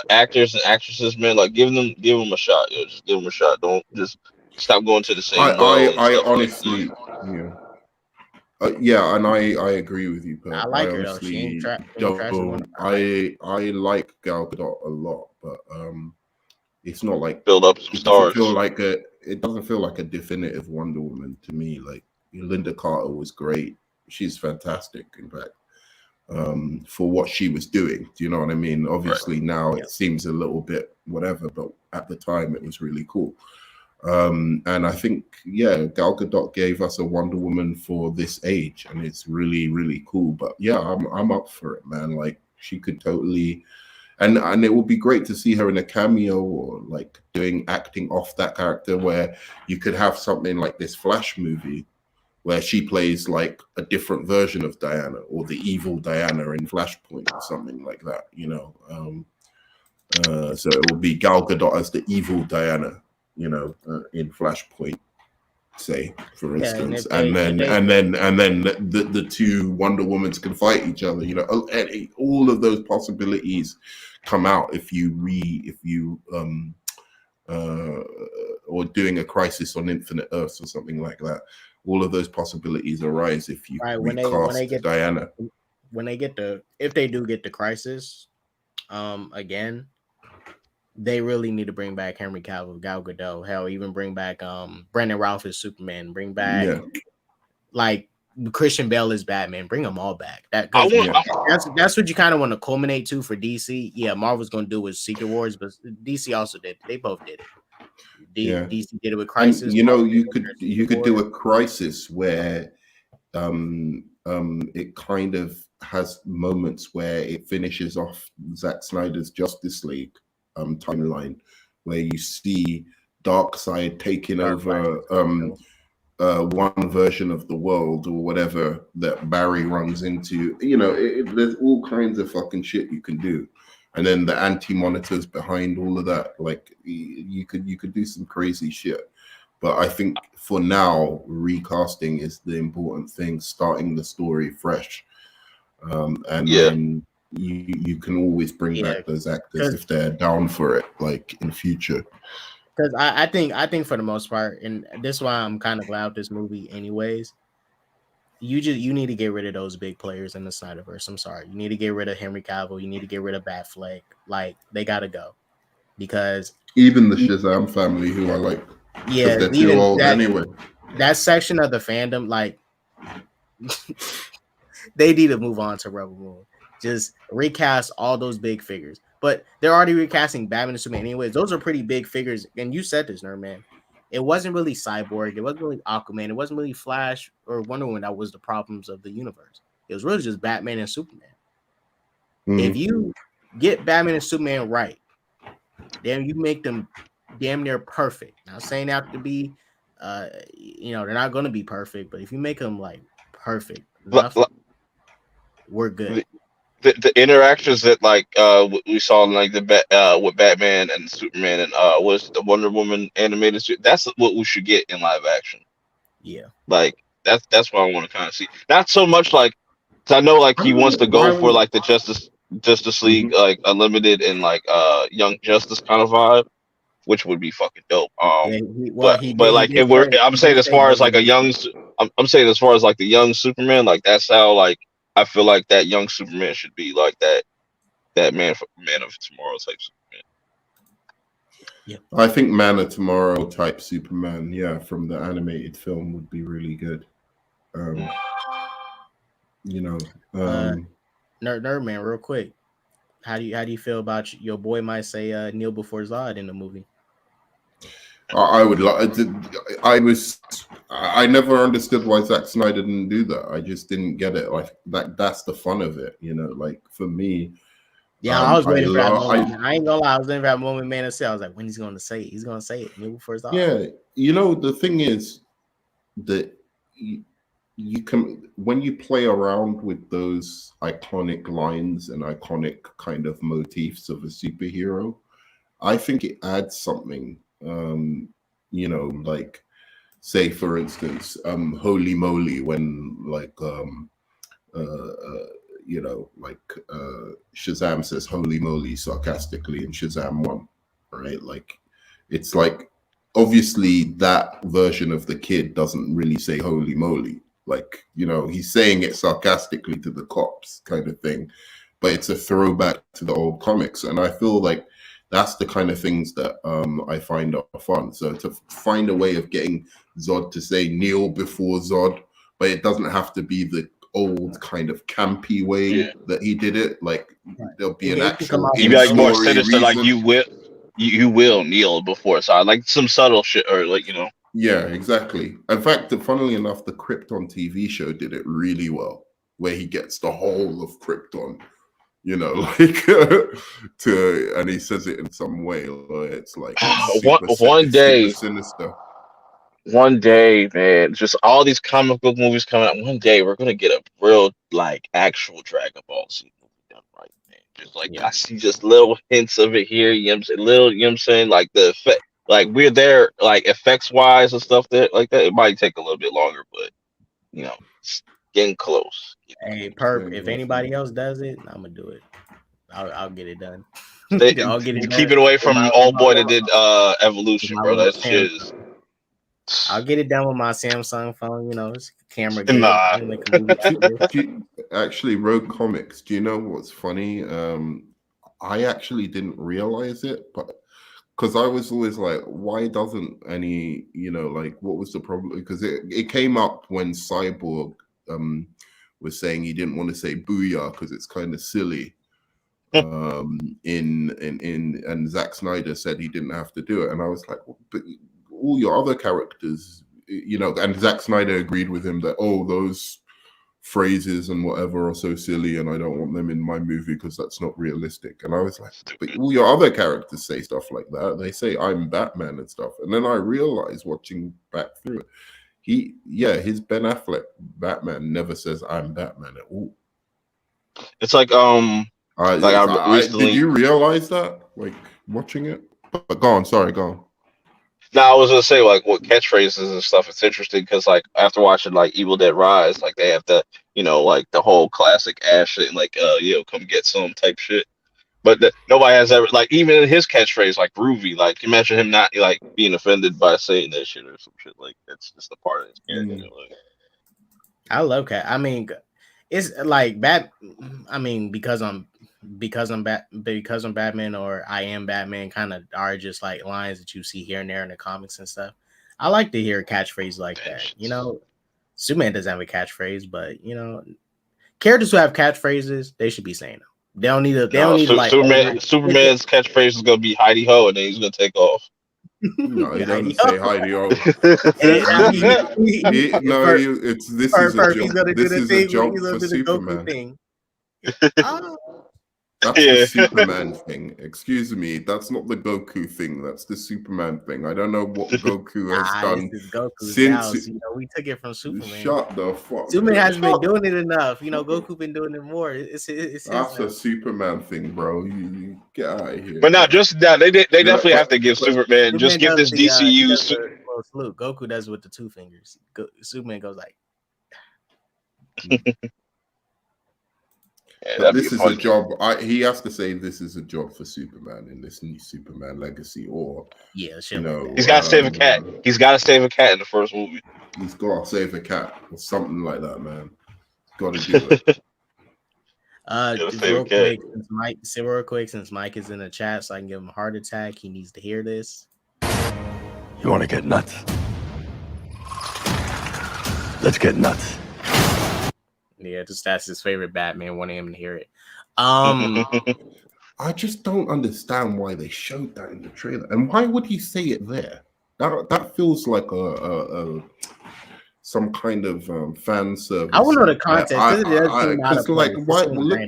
actors and actresses, man. Like give them a shot. Just give them a shot. Don't just stop going to the same well. I honestly, and I agree with you. I like her though. She ain't I like Gal Gadot a lot, but it's not like build up some stars. It doesn't feel like a definitive Wonder Woman to me. Like Linda Carter was great. She's fantastic, in fact, for what she was doing. Do you know what I mean? Obviously now it seems a little bit whatever, but at the time it was really cool. And I think, Gal Gadot gave us a Wonder Woman for this age, and it's really, really cool. But I'm up for it, man. Like she could totally, and it would be great to see her in a cameo or like acting off that character, where you could have something like this Flash movie where she plays like a different version of Diana, or the evil Diana in Flashpoint or something like that, so it will be Gal Gadot as the evil Diana, in Flashpoint, say, for instance, and then the two Wonder Womans can fight each other. And all of those possibilities come out if you or doing a Crisis on Infinite Earths or something like that. All of those possibilities arise if you recast Diana. If they do get the Crisis, again, they really need to bring back Henry Cavill, Gal Gadot. Hell, even bring back Brandon Routh as Superman. Bring back like Christian Bale as Batman. Bring them all back. That's what you kind of want to culminate to for DC. Yeah, Marvel's going to do with Secret Wars, but DC also did. They both did it. DC did it with Crisis. And, you could do a Crisis where it kind of has moments where it finishes off Zack Snyder's Justice League timeline, where you see Darkseid taking over one version of the world or whatever that Barry runs into. There's all kinds of fucking shit you can do, and then the anti-monitors behind all of that. Like you could do some crazy shit. But I think for now, recasting is the important thing. Starting the story fresh, then you can always bring back those actors if they're down for it, like in future. Because I think for the most part, and this is why I'm kind of glad with this movie, anyways. You need to get rid of those big players in the Snyderverse. I'm sorry, you need to get rid of Henry Cavill. You need to get rid of Batfleck. Like they gotta go, because even the Shazam family, who I like, they're too old anyway. That section of the fandom, like they need to move on to Rebel Moon. Just recast all those big figures. But they're already recasting Batman and Superman anyways. Those are pretty big figures. And you said this, Nerd Man. It wasn't really Cyborg. It wasn't really Aquaman. It wasn't really Flash or Wonder Woman that was the problems of the universe. It was really just Batman and Superman. If you get Batman and Superman right, then you make them damn near perfect. Not saying they have to be, they're not going to be perfect. But if you make them like perfect enough, we're good. The interactions that like we saw in like with Batman and Superman and was the Wonder Woman animated series, that's what we should get in live action. Yeah, like that's what I want to kind of see. Not so much like 'Cause I know like I he don't wants know to go for why. like the Justice League Mhm. like Unlimited and like Young Justice kind of vibe, which would be fucking dope. Yeah, But he like did if say I'm he saying did as say far as those are like gonna be I'm saying as far as like the young Superman, like that's how like I feel like that young Superman should be like that man of tomorrow type Superman. I think Man of Tomorrow type Superman, yeah, from the animated film would be really good. Um, you know, Nerd Man, real quick. How do you feel about your boy might say kneel before Zod in the movie? I would like. I never understood why Zack Snyder didn't do that. I just didn't get it. Like that's the fun of it, you know. Like for me, Yeah, I was I waiting for that love. moment. I ain't gonna lie, I was waiting for that moment, Man of Steel. I was like, when he's gonna say it? He's gonna say it. Kneel before Zod. Yeah, you know, the thing is that you can, when you play around with those iconic lines and iconic kind of motifs of a superhero, I think it adds something. You know, like say for instance, holy moly, when like uh, uh you know, like Shazam says holy moly sarcastically in Shazam 1, right? Like it's like obviously that version of the kid doesn't really say holy moly. Like, you know, he's saying it sarcastically to the cops kind of thing, but it's a throwback to the old comics. And I feel like that's the kind of things that I find are fun. So to find a way of getting Zod to say kneel before Zod, but it doesn't have to be the old kind of campy way Yeah, that he did it. Like there'll be an It can come actual out you the be like more nose. in-story sinister, like reason. you will kneel before Zod, like some subtle shit or like Yeah, exactly. In fact, funnily enough, the Krypton TV show did it really well, where he gets the whole of Krypton, you know, like and he says it in some way where it's like one one it's super day. sinister. One day, man, just all these comic book movies coming out. One day, we're gonna get a real, like, actual Dragon Ball Z movie done right, man. Just like Yeah. I see, just little hints of it here. You know what I'm saying? Little, you know what I'm saying? Like the effect, like we're there, like effects wise and stuff that like that. It might take a little bit longer, but it's getting close. Hey, Yeah, Perp, if anybody definitely. else does it, I'm gonna do it. I'll get it done. Stay, I'll get it keep done it away with from old boy that did with Evolution, my bro. little That shit is Samsung. I'll get it done with my Samsung phone. You know, it's camera good. nah. I can make a movie out of this. Actually, Rogue Comics, do you know what's funny? I actually didn't realize it, but because I was always like, why doesn't any, you know, like what was the problem? Because it came up when Cyborg was saying he didn't want to say booyah because it's kind of silly. And Zack Snyder said he didn't have to do it, and I was like, well, but all your other characters, you know, and Zack Snyder agreed with him that, oh, those phrases and whatever are so silly and I don't want them in my movie because that's not realistic. And I was like, but all your other characters say stuff like that. They say I'm Batman and stuff. And then I realized watching back through it, his Ben Affleck Batman never says I'm Batman at all. It's like I recently. Did you realize that, like watching it? But go on, sorry, go on. No, I was gonna say like what catchphrases and stuff. It's interesting because like after watching like Evil Dead Rise, like they have the like the whole classic Ash shit, like come get some type shit. But nobody has ever like even in his catchphrase like groovy. Like imagine him not like being offended by saying that shit or some shit. Like that's just a part of his character. Like, I love cat. I mean, it's like Bat. I mean, because I'm Batman or I am Batman kind of are just like lines that you see here and there in the comics and stuff. I like to hear catchphrases like that. You know, Superman doesn't have a catchphrase, but characters who have catchphrases, they should be saying them. They don't need to. They don't need to like Superman's catchphrse is gonna be Heidi Ho, and then he's gonna take off. No, he doesn't say Heidi Ho. This is a jump for Superman. That's the Superman thing. Excuse me, that's not the Goku thing. That's the Superman thing. I don't know what Goku has done since. We took it from Superman. Shut the fuck. Superman hasn't been doing it enough. Goku been doing it more. It's that's a Superman thing, bro. You get out of here. But now, they definitely have to give Superman just give this DCU. Salute. Goku does with the two fingers. Superman goes like. Yeah, But that'd be this is funny. a job. He has to say this is a job for Superman in this new Superman legacy, or Yeah, shit you like know, that. He's got to save a cat. He's got to save a cat in the first movie. he's got to save a cat or something like that, man. Got to do it. Just real quick, since Mike is in the chat, so I can give him a heart attack. He needs to hear this. You want to get nuts? Let's get nuts. Yeah, just that's his favorite Batman, wanting him to hear it. I just don't understand why they showed that in the trailer, and why would he say it there? That feels like a some kind of fan service. I want to know the context because it does seem out of place. Like, why? Look,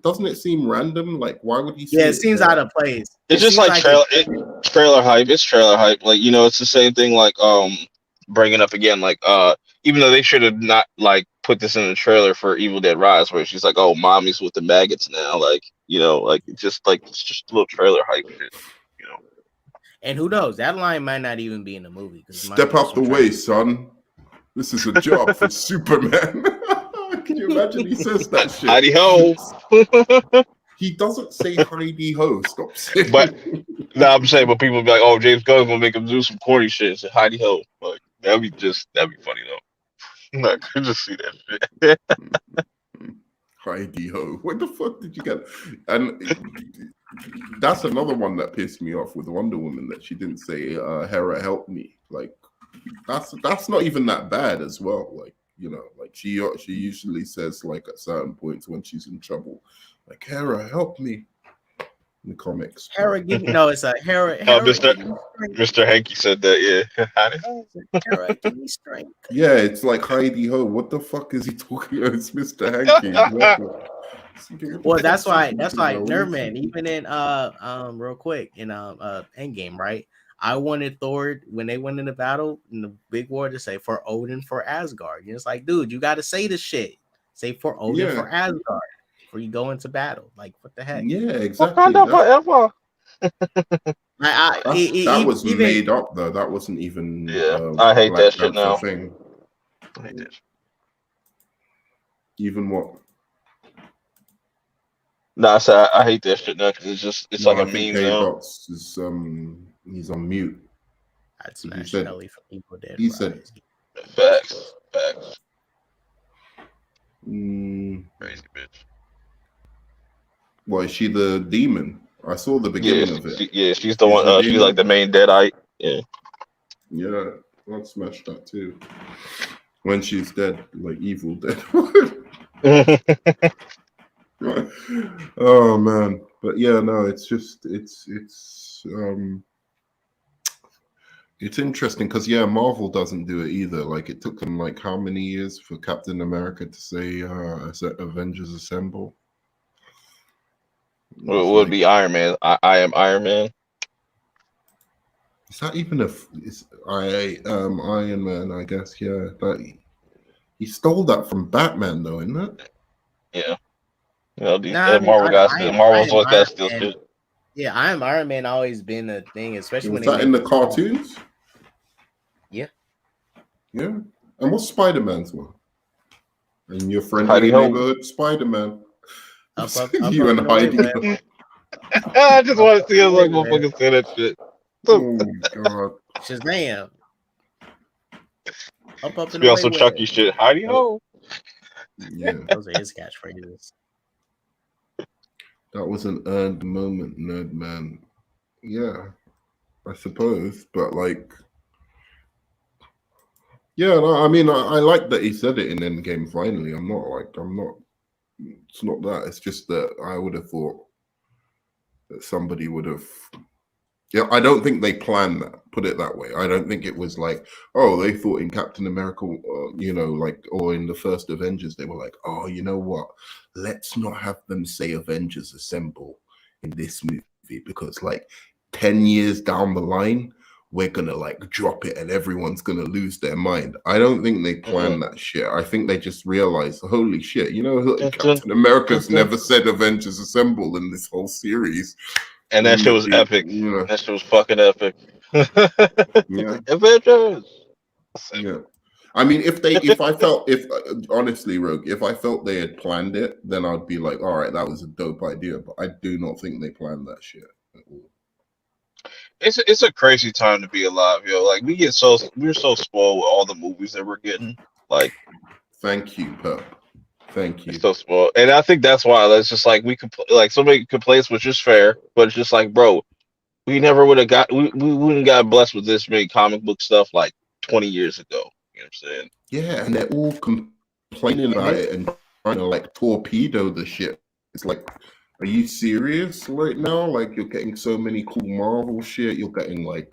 doesn't it seem random? Like, why would he? Yeah, it seems out of place. It's just like trailer hype. It's trailer hype. Like, you know, it's the same thing. Like, bringing up again, like, even though they should have not like put this in the trailer for Evil Dead Rise, where she's like, "Oh, mommy's with the maggots now." Like, you know, like it's just a little trailer hype shit. You know. And who knows? That line might not even be in the movie. Step out the way, son. This is a job for Superman. Can you imagine he says that shit? Heidi ho. He doesn't say Heidi ho. Stop saying. But no, I'm saying, but people be like, "Oh, James Gunn's gonna make him do some corny shit." Say Heidi ho. Like that'd be funny though. I could just see that shit. Heidi ho. What the fuck did you get? And that's another one that pissed me off with Wonder Woman, that she didn't say Hera help me. Like that's not even that bad as well. Like, you know, like she usually says, like, at certain points when she's in trouble, like, Hera help me, in the comics. Hera, it's a Hera. Mr. Hanky said that. Yeah. Hera, give me strength. Yeah, it's like Heidi ho. What the fuck is he talking about? It's Mr. Hanky. Well, that's why Nerdman, even in real quick in Endgame, right? I wanted Thor, when they went into battle in the big war, to say for Odin, for Asgard. And it's like, dude, you got to say the shit. Say for Odin, for Asgard before you go into battle. Like, what the heck? Yeah, exactly. Forever. That was even made up though. That wasn't even. Yeah, I hate that shit now. Thing. I hate that shit. Even what? No, I hate that shit now because it's like a meme now. He's on mute. I'd smash Kelly from Evil Dead. He said, "Facts. Crazy bitch." Well, is she the demon? I saw the beginning of it. She's the one. She's like the main Deadite. Yeah. Yeah, I'd smash that too. When she's dead, like Evil Dead. Oh man, but yeah, no, it's just it's interesting because Marvel doesn't do it either. Like, it took them like how many years for Captain America to say Avengers Assemble? It would be Iron Man. I am Iron Man. Is that even Iron Man? I guess, yeah. But he stole that from Batman, though, isn't it? Yeah. You know, Marvel guys, Marvel's what guys still shit. Yeah, I am Iron Man always been a thing, especially when that in the cartoons. Yeah. Yeah. And what's Spider-Man's one? And your friendly neighborhood Spider-Man. You and Heidi. I just want to see us like motherfuckers say that shit. Oh god. Shazam. Up in the also Chucky shit. Heidi ho. Yeah. Those are his catchphrases. That was an earned moment, Nerd Man. Yeah, I suppose. But like, yeah, no, I mean, I like that he said it in Endgame finally. It's not that. It's just that I would have thought that somebody would have. Yeah, I don't think they planned that. Put it that way. I don't think it was like, oh, they thought in Captain America, or in the first Avengers, they were like, oh, you know what? Let's not have them say Avengers Assemble in this movie because, like, 10 years down the line, we're gonna like drop it and everyone's gonna lose their mind. I don't think they planned that shit. I think they just realized, holy shit, Captain America's never said Avengers Assemble in this whole series. And that shit was epic. Yeah. That shit was fucking epic. Yeah. Avengers. Yeah. I mean, if honestly, Rogue, if I felt they had planned it, then I'd be like, all right, that was a dope idea. But I do not think they planned that shit at all. It's a crazy time to be alive, yo. Like we're so spoiled with all the movies that we're getting. Like, thank you, Perp. Thank you. It's so spoiled, and I think that's why it's just like we could like somebody complains, which is fair, but it's just like, bro, we never would have got we wouldn't got blessed with this many comic book stuff like 20 years ago. You know what I'm saying? Yeah, and they're all complaining about it and trying to like torpedo the shit. It's like, are you serious right now? Like, you're getting so many cool Marvel shit. You're getting like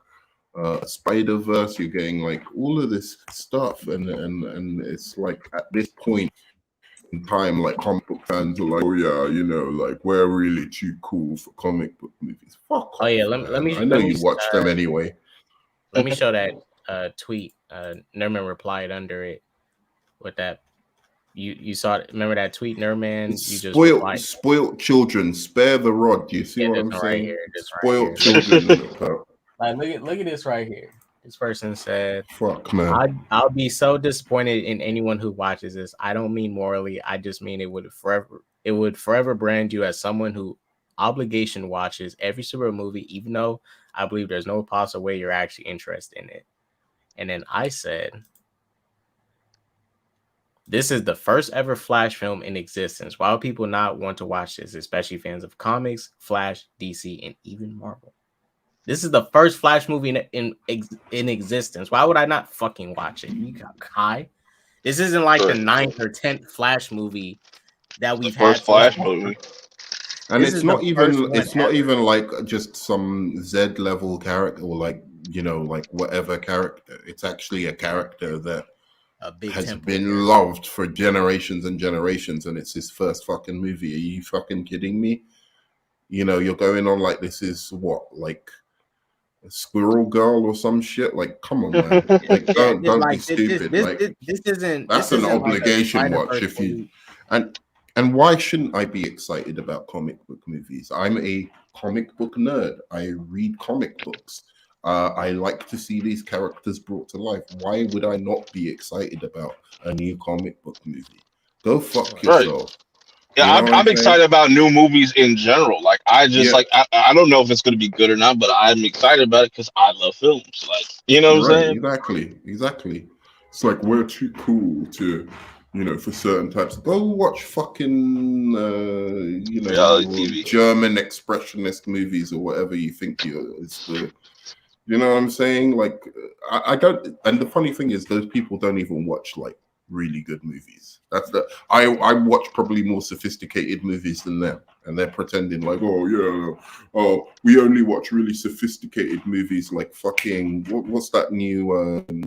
Spider-Verse. You're getting like all of this stuff, and it's like at this point in time, like comic book fans are like, oh yeah, you know, like we're really too cool for comic book movies. Fuck. Oh yeah, let me. I know you watch them anyway. Let me show that tweet. Nerman replied under it with that. You saw it. Remember that tweet, Nerman? You just spoiled children, spare the rod. Do you see what I'm saying? Right here, spoiled children. Like, look at this right here. This person said, "Fuck, man, I'll be so disappointed in anyone who watches this. I don't mean morally. I just mean it would forever brand you as someone who obligation watches every superhero movie, even though I believe there's no possible way you're actually interested in it." And then I said, "This is the first ever Flash film in existence. Why would people not want to watch this, especially fans of comics, Flash, DC, and even Marvel? This is the first Flash movie in existence. Why would I not fucking watch it? You got high. This isn't like the 9th or 10th Flash movie that we've had. First Flash movie. And it's not even like just some Z level character or like, you know, like whatever character. It's actually a character that has been loved for generations and generations, and it's his first fucking movie. Are you fucking kidding me? You know, you're going on like this is what, like a Squirrel Girl or some shit? Like, come on, man. Like, don't be stupid. That's an obligation watch if you and why shouldn't I be excited about comic book movies? I'm a comic book nerd. I read comic books. I like to see these characters brought to life. Why would I not be excited about a new comic book movie? Go fuck yourself. Yeah, you know I'm excited about new movies in general. Like, I just like I don't know if it's going to be good or not, but I'm excited about it because I love films. Like, you know what I'm saying? Exactly. It's like we're too cool to, you know, for certain types. Go watch fucking, you know, German expressionist movies or whatever you think is the. You know what I'm saying? Like, I don't. And the funny thing is, those people don't even watch like really good movies. I watch probably more sophisticated movies than them, and they're pretending like, oh yeah, we only watch really sophisticated movies like fucking what's that new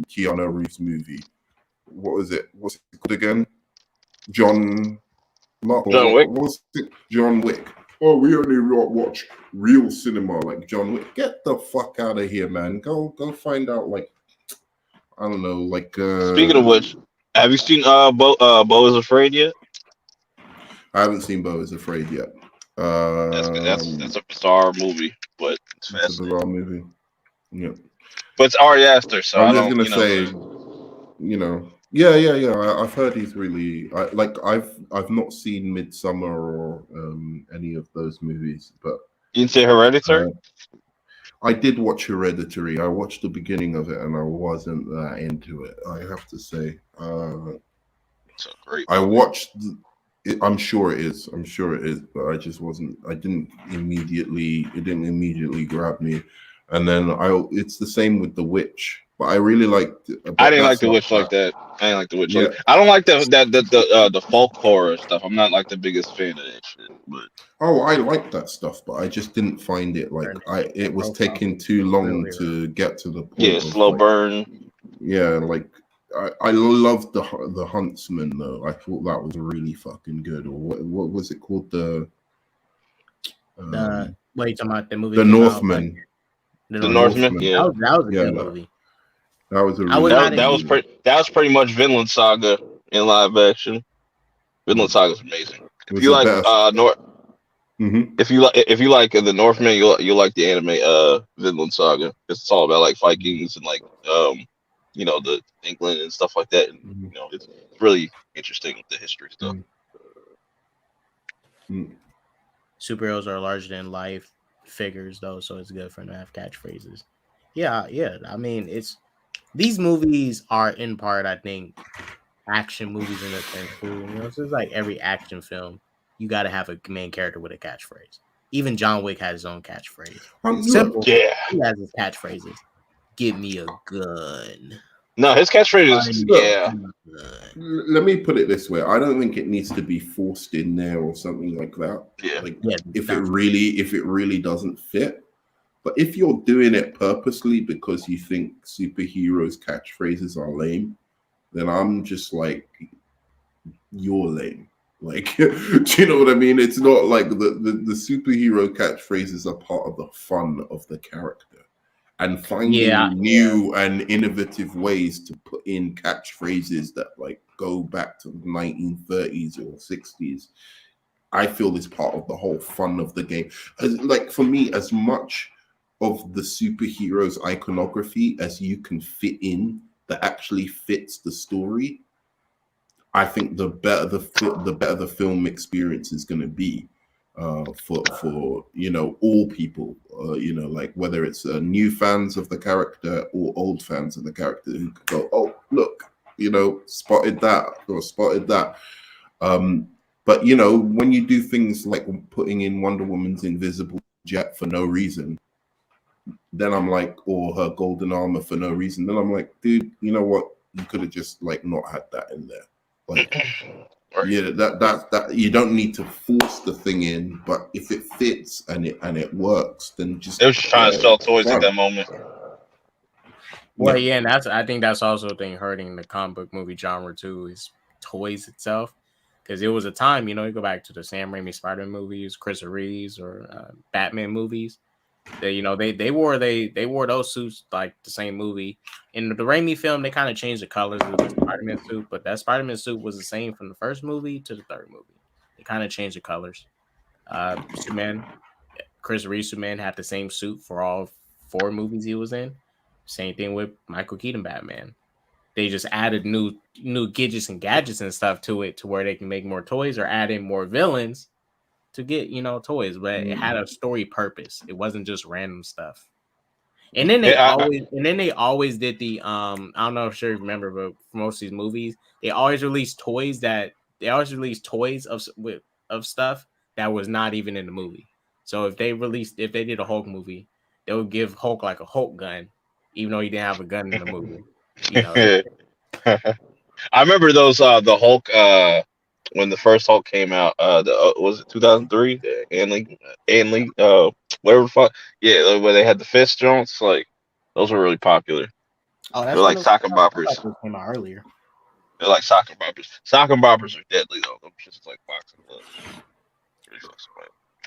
Keanu Reeves movie? What was it? What's it called again? John Wick. What's it? John Wick. Oh, we only watch real cinema like John Wick. Get the fuck out of here, man. Go find out, like, I don't know, like. Speaking of which, have you seen Beau is Afraid yet? I haven't seen Beau is Afraid yet. That's a bizarre movie, but it's fascinating. It's a bizarre movie. Yeah. But it's Ari Aster, so I'm just gonna say, you know. Yeah. I've heard he's really I've not seen Midsommar or any of those movies, but you didn't say Hereditary? I did watch Hereditary. I watched the beginning of it and I wasn't that into it, I have to say. It's a great movie. I watched it, I'm sure it is, but I just wasn't. It didn't immediately grab me. And then it's the same with The Witch. But I really liked. I didn't like The Witch like that. I don't like the folk horror stuff. I'm not like the biggest fan of that shit. But I like that stuff, but I just didn't find it like it was taking too long to get to the point. Yeah, slow burn. Yeah, like I loved the Huntsman though. I thought that was really fucking good. Or what was it called? What are you talking about? The movie The Northman. The Northman. Yeah, that was a good movie. That was pretty much Vinland Saga in live action. Vinland Saga is amazing. If you like if you like the Northman, you'll like the anime Vinland Saga. It's all about like Vikings and like you know, the England and stuff like that. And you know, it's really interesting with the history stuff. Superheroes are larger than life figures, though, so it's good for them to have catchphrases. Yeah. I mean, these movies are in part, I think, action movies in a sense too. You know, so it's like every action film, you got to have a main character with a catchphrase. Even John Wick has his own catchphrase. Simple, yeah, he has his catchphrases. Give me a gun. No, his catchphrase is yeah. Let me put it this way: I don't think it needs to be forced in there or something like that. Yeah. Like if it really doesn't fit. But if you're doing it purposely because you think superheroes' catchphrases are lame, then I'm just like, you're lame. Like, do you know what I mean? It's not like the superhero catchphrases are part of the fun of the character. And finding new and innovative ways to put in catchphrases that like go back to the 1930s or 60s, I feel is part of the whole fun of the game. Like for me, as much of the superheroes iconography as you can fit in that actually fits the story, I think the better the film experience is going to be. For you know, all people, you know, like whether it's new fans of the character or old fans of the character who could go, oh look, you know, spotted that or spotted that. But you know, when you do things like putting in Wonder Woman's invisible jet for no reason, then I'm like, or her golden armor for no reason, then I'm like, dude, you know what? You could have just like not had that in there. Like, yeah, that you don't need to force the thing in, but if it fits and it works, then just it was just trying to sell toys at that moment. Well, yeah, and I think that's also a thing hurting the comic book movie genre too, is toys itself. Because it was a time, you know, you go back to the Sam Raimi Spider-Man movies, Chris Reeves, or Batman movies. They, you know, they wore those suits like the same movie. In the Raimi film, they kind of changed the colors of the Spider-Man suit, but that Spider-Man suit was the same from the first movie to the third movie. They kind of changed the colors. Superman, Chris Reeves Superman had the same suit for all 4 movies he was in. Same thing with Michael Keaton Batman. They just added new gadgets and stuff to it to where they can make more toys or add in more villains to get, you know, toys, but it had a story purpose. It wasn't just random stuff. And then they always did the I don't know if you remember, but for most of these movies, they always released toys of stuff that was not even in the movie. So if they did a Hulk movie, they would give Hulk like a Hulk gun, even though he didn't have a gun in the movie. You know. I remember those the Hulk when the first Hulk came out, was it 2003? Anley, whatever the fuck. Yeah, where they had the fist joints, like those were really popular. Oh, they're like sock and boppers. Came out earlier. They're like sock and boppers. Sock and boppers are deadly though. Them shit's like boxing gloves.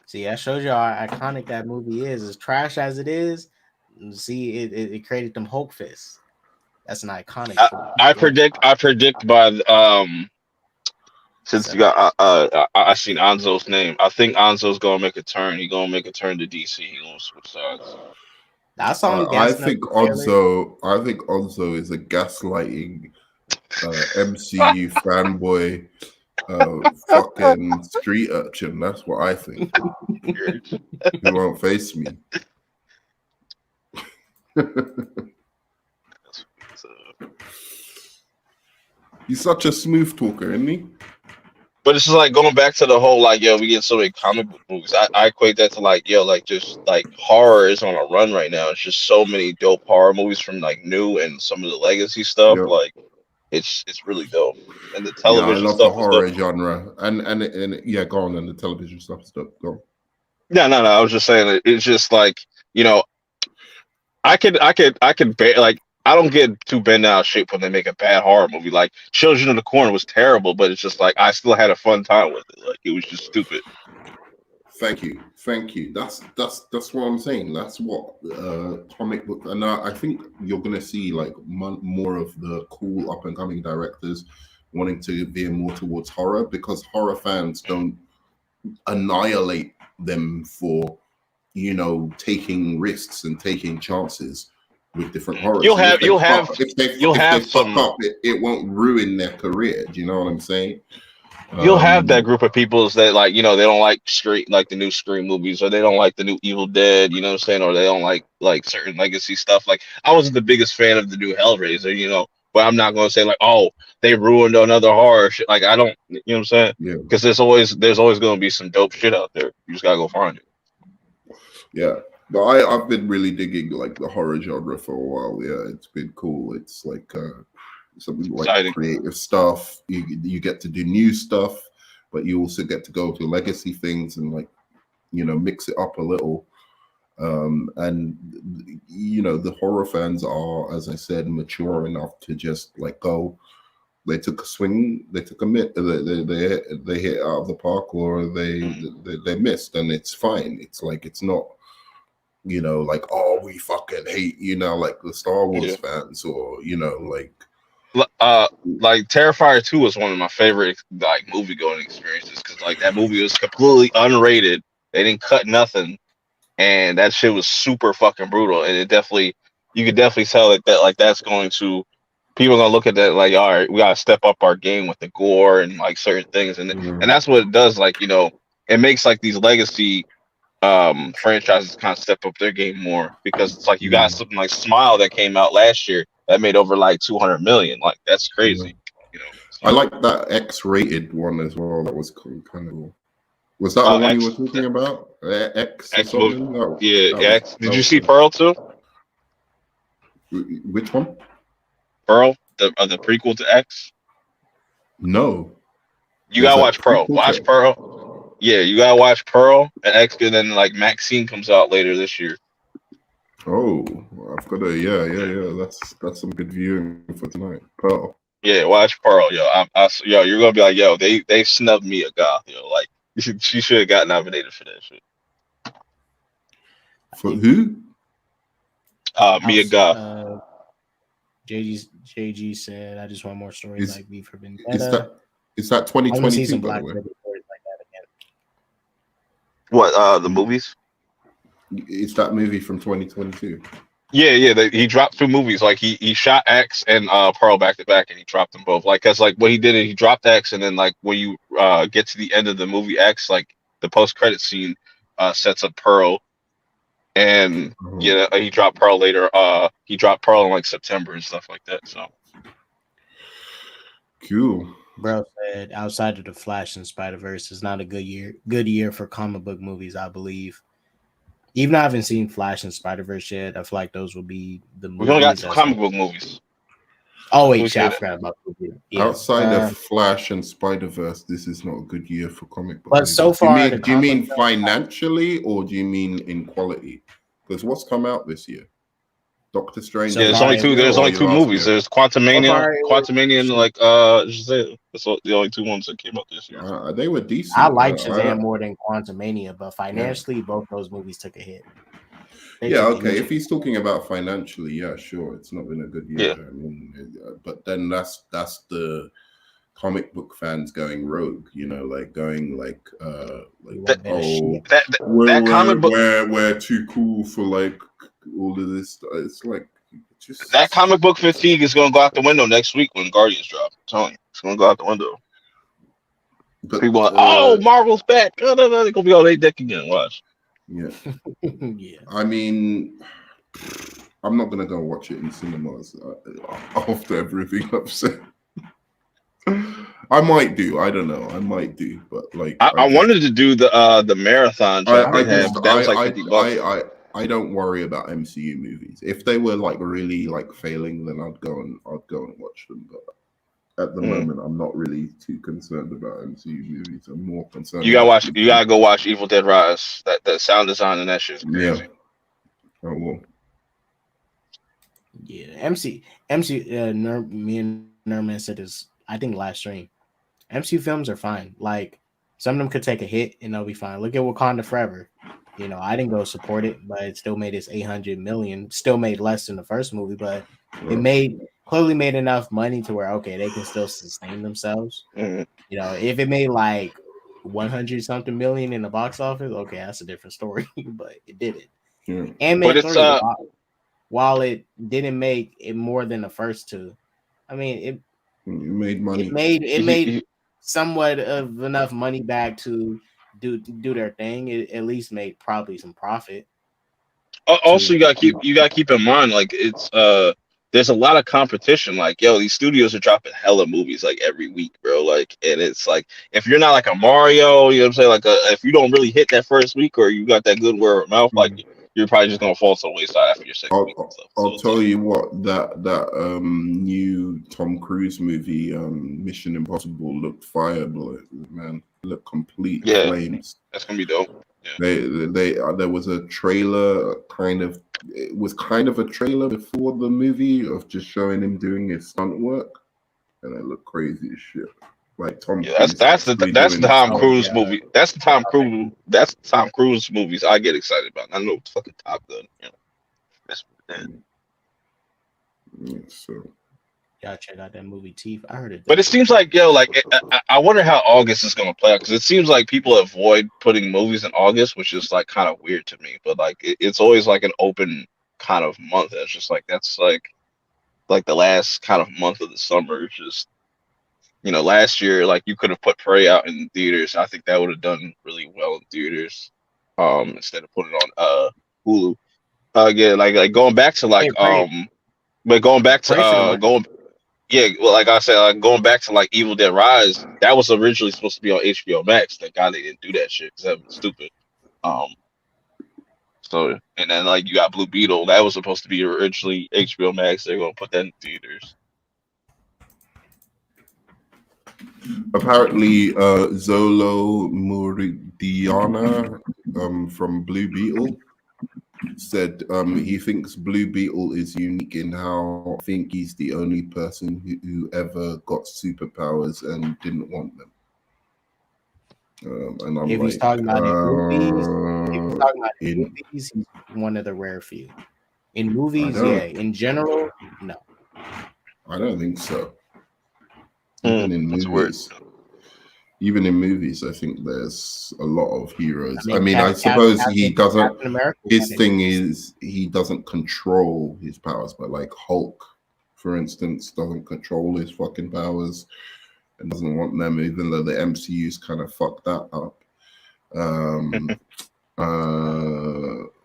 See, that shows you how iconic that movie is. As trash as it is, see, it created them Hulk fists. That's an iconic. I predict by since you got I seen Anzo's name. I think Anzo's gonna make a turn. He's gonna make a turn to DC. He's gonna switch sides. That's all. I think Onzo is a gaslighting MCU fanboy, fucking street urchin. That's what I think. He won't face me. He's such a smooth talker, isn't he? But it's just like going back to the whole like, yo, we get so many comic book movies. I equate that to like, yo, like just like horror is on a run right now. It's just so many dope horror movies from like new and some of the legacy stuff. Yep. Like it's really dope. And the television I love stuff the horror genre. And yeah, go on. And the television stuff is dope. Go on. No. I was just saying it's just like, you know, I could like. I don't get too bent out of shape when they make a bad horror movie. Like Children of the Corn was terrible, but it's just like I still had a fun time with it. Like it was just stupid. Thank you. That's what I'm saying. That's what comic book, and I think you're gonna see like more of the cool up and coming directors wanting to veer more towards horror because horror fans don't annihilate them for, you know, taking risks and taking chances. with different horrors. You'll And have if they fuck some. up, it won't ruin their career. Do you know what I'm saying? You'll have that group of people that like, they don't like the new Scream movies, or they don't like the new Evil Dead, you know what I'm saying, or they don't like certain legacy stuff. Like I wasn't the biggest fan of the new Hellraiser, but I'm not gonna say like, oh, they ruined another horror shit. Like I don't, you know what I'm saying? Yeah. Because there's always gonna be some dope shit out there. You just gotta go find it. Yeah. But I've been really digging like the horror genre for a while. Yeah, it's been cool. It's like something like Exciting. creative stuff. You get to do new stuff, but you also get to go to legacy things and like mix it up a little. And the horror fans are, as I said, mature enough to just like go. They took a swing, they took a miss, they hit out of the park, or they missed, and it's fine. It's like it's not. Like, oh, we fucking hate, like the Star Wars fans, or like Terrifier 2 was one of my favorite like movie going experiences, because like that movie was completely unrated. They didn't cut nothing, and that shit was super fucking brutal. And you could definitely tell that that's going to, people are gonna look at that like, all right, we gotta step up our game with the gore and like certain things, and that's what it does. Like it makes like these legacy franchises kind of step up their game more, because it's like you got something like Smile that came out last year that made over like 200 million. Like that's crazy. I like that X-rated one as well. That was kind of cool. Was that the one you were talking about? X or something? X. Did you see Pearl too? Which one? Pearl, the prequel to X. No. You gotta watch Pearl. Watch Pearl. Yeah, you gotta watch Pearl and X, and then like Maxine comes out later this year. Oh, I've got to yeah. That's some good viewing for tonight. Pearl. Yeah, watch Pearl, yo. Yo, you're gonna be like, yo, they snubbed me a goth, yo. Like she should have got nominated for that shit. For who? Mia Goth. JG said, I just want more stories like V for Vendetta. Is that 2022? By the way? What, the movies? It's that movie from 2022. Yeah. He dropped 2 movies. Like he shot X and Pearl back to back, and he dropped them both. Like, cause like what he did is he dropped X, and then like when you get to the end of the movie X, like the post credit scene sets up Pearl, and he dropped Pearl later. He dropped Pearl in like September and stuff like that. So cool. Bro said, outside of the Flash and Spider-Verse, is not a good year for comic book movies, I believe. Even though I haven't seen Flash and Spider-Verse yet, I feel like those will be the movies. We only got 2 comic book movies. Oh wait, I forgot about the outside of Flash and Spider-Verse, this is not a good year for comic book but movies. So far, do you mean financially, or do you mean in quality? Because what's come out this year? Doctor Strange. Yeah, there's only 2. There's only 2 movies. There's Quantumania, and like Shazam. That's the only 2 ones that came out this year. They were decent. I like Shazam more than Quantumania, but financially, both those movies took a hit. Okay. If he's talking about financially, yeah, sure, it's not been a good year. Yeah. I mean, but then that's the comic book fans going rogue, like going like that comic book, we're too cool for like all of this. It's like just that comic book fatigue is going to go out the window next week when Guardians drop. I'm telling you, it's going to go out the window. But people are like, Marvel's back. They're going to be on their deck again. Watch. Yeah. I mean, I'm not going to go watch it in cinemas after everything I've said. I might do. I don't know. I might do, but like I wanted to do the marathon. That was like $50. I don't worry about MCU movies. If they were like really like failing, then I'd go and watch them. But at the moment, I'm not really too concerned about MCU movies. I'm more concerned. You gotta go watch Evil Dead Rise. That sound design and that shit's crazy. Yeah. I will. Yeah, me and Nerman said this, I think last stream. MCU films are fine. Like some of them could take a hit and they'll be fine. Look at Wakanda Forever. I didn't go support it, but it still made its 800 million. Still made less than the first movie, but it clearly made enough money to where they can still sustain themselves. Mm-hmm. If it made like 100 something million in the box office, okay, that's a different story. But it did it. Yeah. And but it's while it didn't make it more than the first two, I mean it made money. It made somewhat of enough money back to do their thing. It at least made probably some profit. Also, you gotta keep in mind, like it's there's a lot of competition. Like, yo, these studios are dropping hella movies like every week, bro. Like, and it's like if you're not like a Mario, you know what I'm saying? Like, if you don't really hit that first week or you got that good word of mouth, like you're probably just gonna fall to the wayside after your second week. And stuff. I'll tell you what, that new Tom Cruise movie, Mission Impossible, looked fire, man. Looked complete flames. That's gonna be dope. Yeah. There was a trailer, it was kind of a trailer before the movie of just showing him doing his stunt work, and it looked crazy as shit. Like Tom. Yeah, that's the Tom Cruise movie. That's the Tom Cruise. That's the Tom Cruise movies I get excited about. I know it's fucking Top Gun. You know, that's so. Y'all check out that movie Teeth. I heard it. But it seems like, yo, like I wonder how August is gonna play out, because it seems like people avoid putting movies in August, which is like kind of weird to me. But like it's always like an open kind of month. It's just like that's like the last kind of month of the summer. It's just, you know, last year like you could have put Prey out in theaters. I think that would have done really well in theaters, instead of putting it on Hulu. Again, like going back to like but going back to Yeah, well, like I said, going back to like Evil Dead Rise, that was originally supposed to be on HBO Max. Thank God they didn't do that shit because that was stupid. So, and then like you got Blue Beetle, that was supposed to be originally HBO Max. They're gonna put that in theaters. Apparently, Zolo Muridiana from Blue Beetle said he thinks Blue Beetle is unique in how I think he's the only person who ever got superpowers and didn't want them. And I'm if he's talking about in movies, he's one of the rare few. In movies, yeah. In general, no. I don't think so. Even in movies, I think there's a lot of heroes. I suppose he doesn't. His thing is he doesn't control his powers, but like Hulk, for instance, doesn't control his fucking powers and doesn't want them, even though the MCU's kind of fucked that up.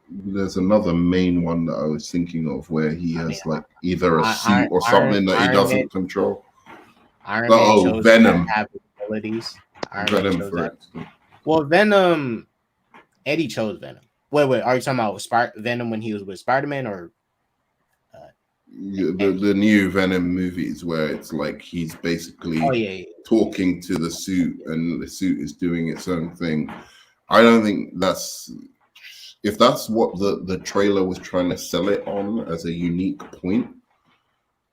There's another main one that I was thinking of where he has like either a suit or something that he doesn't control. Iron Man chose Venom. To have abilities. Venom, for instance. Well, Venom. Eddie chose Venom. Wait. Are you talking about Venom when he was with Spider-Man, or the new Venom movies where it's like he's basically talking to the suit and the suit is doing its own thing? I don't think if that's what the trailer was trying to sell it on as a unique point.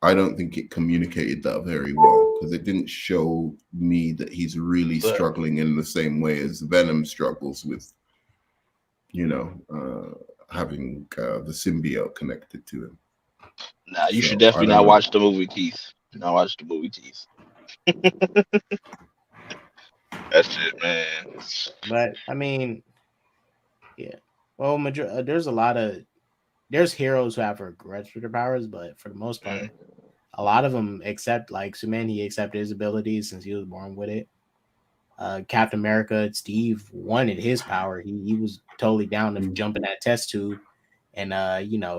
I don't think it communicated that very well because it didn't show me that he's really struggling in the same way as Venom struggles with, having the symbiote connected to him. Nah, you should definitely not watch the movie Teeth. Not watch the movie Teeth. That's it, man. But I mean, yeah. Well, there's heroes who have regrets for their powers, but for the most part, a lot of them accept, like Superman, he accepted his abilities since he was born with it. Captain America, Steve wanted his power. He was totally down to jump in that test tube and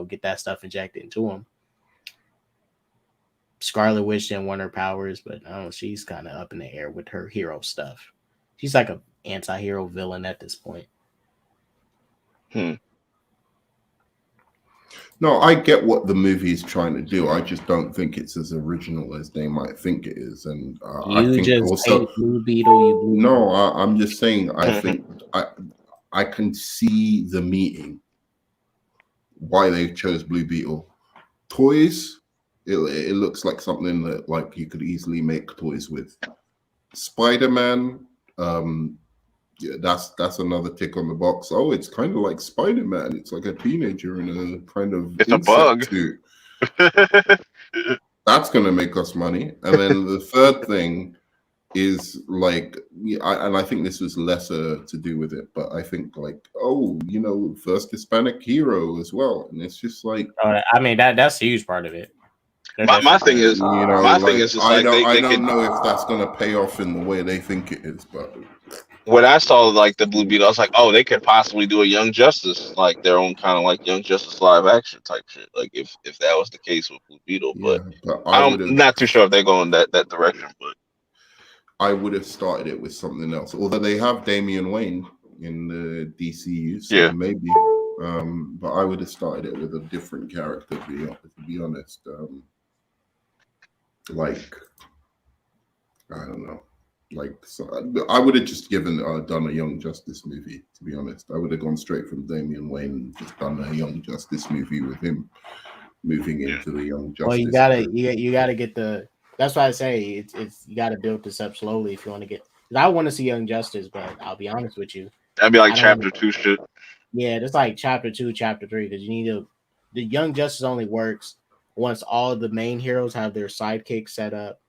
get that stuff injected into him. Scarlet Witch didn't want her powers, but I don't know, she's kind of up in the air with her hero stuff. She's like an anti-hero villain at this point. No, I get what the movie is trying to do. I just don't think it's as original as they might think it is. And I think also, Blue Beetle. No, I'm just saying. I think I can see the meeting. Why they chose Blue Beetle? Toys. It looks like something that like you could easily make toys with. Spider-Man. Yeah, that's another tick on the box. Oh, it's kind of like Spider-Man. It's like a teenager in a kind of a bug suit. That's gonna make us money. And then the third thing, is like, and I think this was lesser to do with it, but I think like, oh, first Hispanic hero as well, and it's just like, I mean that's a huge part of it. My thing is, my thing like is just I like don't, I they don't could. know if that's gonna pay off in the way they think it is, but When I saw like the Blue Beetle, I was like, oh, they could possibly do a Young Justice, like their own kind of like Young Justice live action type shit. Like if that was the case with Blue Beetle, yeah, but but I'm not too sure if they're going that direction. But I would have started it with something else. Although they have Damian Wayne in the DCU, so yeah, maybe. But I would have started it with a different character. To be honest, like I don't know, like so I would have just done a Young Justice movie. To be honest, I would have gone straight from Damian Wayne and just done a Young Justice movie with him moving into the Young Justice. Well, you gotta get the. That's why I say it's you gotta build this up slowly if you want to get. I want to see Young Justice, but I'll be honest with you, that'd be like chapter 2 shit. Yeah, it's like chapter 2, chapter 3, because you need to. The Young Justice only works once all the main heroes have their sidekicks set up,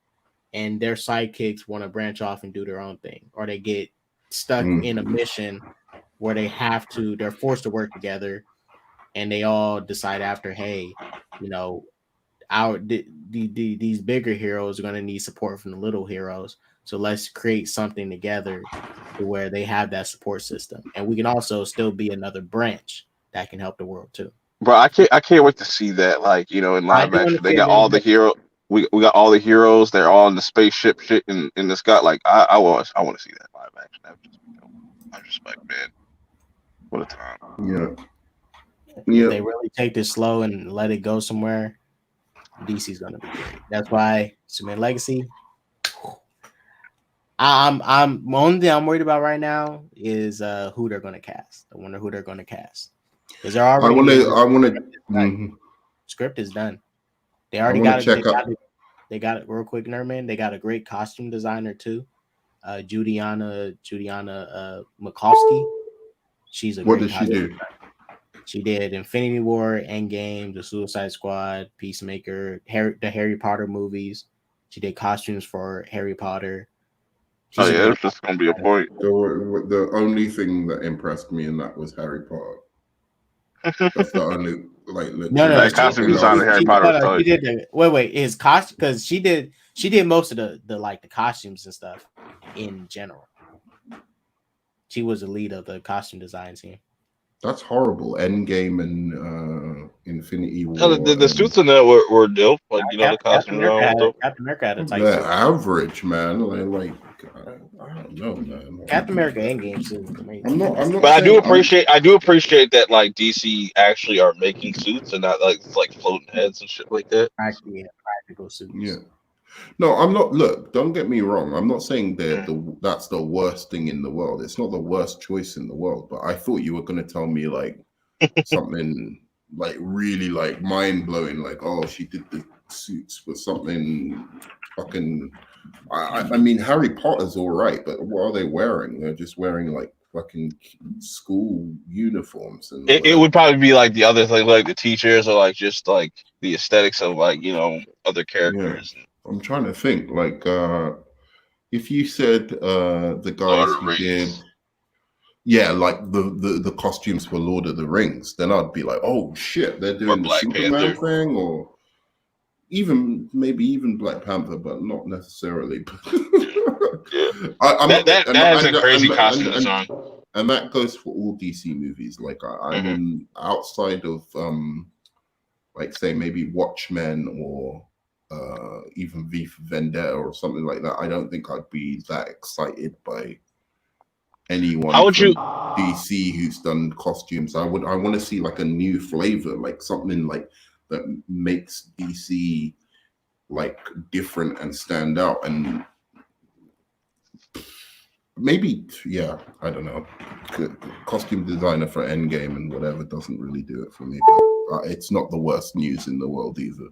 and their sidekicks want to branch off and do their own thing, or they get stuck in a mission where they're forced to work together, and they all decide after, hey, these bigger heroes are going to need support from the little heroes, so let's create something together to where they have that support system, and we can also still be another branch that can help the world too. Bro, I can't wait to see that. Like in live action, they got all the hero. We got all the heroes. They're all in the spaceship shit in the sky. Like I want to see that live action. That would just be dope. I respect, man. What a time. Yeah. If they really take this slow and let it go somewhere, DC's gonna be great. That's why Superman Legacy. I'm only thing I'm worried about right now is who they're gonna cast. I wonder who they're gonna cast. Is there already? I want to. Script is done. They already got it. They got it real quick, Nerdman. They got a great costume designer too, Juliana Makovsky. She's a. What did she do? She did Infinity War, Endgame, The Suicide Squad, Peacemaker, the Harry Potter movies. She did costumes for Harry Potter. Oh yeah, it's just gonna be a point. The only thing that impressed me in that was Harry Potter. That's the only that costume design in Harry Potter. She did his costume, because she did most of the costumes and stuff in general. She was the lead of the costume design team. That's horrible. Endgame and Infinity War. The suits in that were dope. Like the costumes Captain America had a tight suit. Average, man. Like I don't know, man. Captain America Endgame suit was amazing. I'm not. But I do appreciate that like DC actually are making suits and not like floating heads and shit like that. Actually, practical suits. Yeah. No, I'm not. Look, don't get me wrong. I'm not saying that's the worst thing in the world. It's not the worst choice in the world. But I thought you were going to tell me like something like really like mind blowing. Like, oh, she did the suits for something fucking. I mean, Harry Potter's all right, but what are they wearing? They're just wearing like fucking school uniforms. And it would probably be like the other thing, like the teachers, or like just like the aesthetics of like other characters. Yeah. I'm trying to think, like, if you said the guys who did, like the costumes for Lord of the Rings, then I'd be like, oh shit, they're doing the Superman thing, or maybe even Black Panther, but not necessarily. That has a crazy costume design, and that goes for all DC movies. Like, I mean, outside of like say maybe Watchmen or even V for Vendetta or something like that, I don't think I'd be that excited by anyone from DC who's done costumes. I want to see like a new flavor, like something like that makes DC like different and stand out. And maybe, I don't know, costume designer for Endgame and whatever doesn't really do it for me, but it's not the worst news in the world either.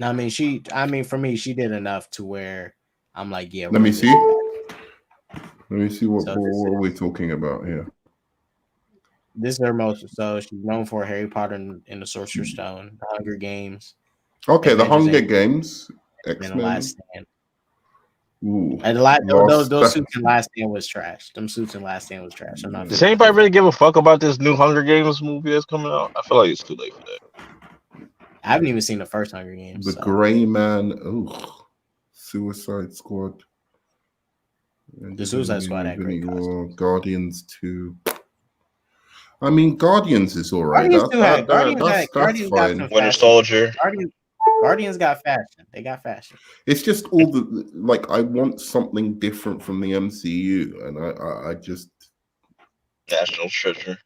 I mean, for me, she did enough to where I'm like, yeah. Let me see what are we talking about here. This is her most. So she's known for Harry Potter and the Sorcerer's Stone, the Hunger Games. Okay, the Hunger Games. And the Last Stand. Ooh, And those suits in Last Stand was trash. Them suits in Last Stand was trash. I'm not. Does anybody really give a fuck about this new Hunger Games movie that's coming out? I feel like it's too late for that. I haven't even seen the first Hunger Games. The Gray Man. Ooh, Suicide Squad. The Suicide Squad had great costumes. Guardians 2. I mean, Guardians is all right. Guardians fine. Winter Soldier. Guardians got fashion. They got fashion. It's just all the like. I want something different from the MCU, and I just National Treasure.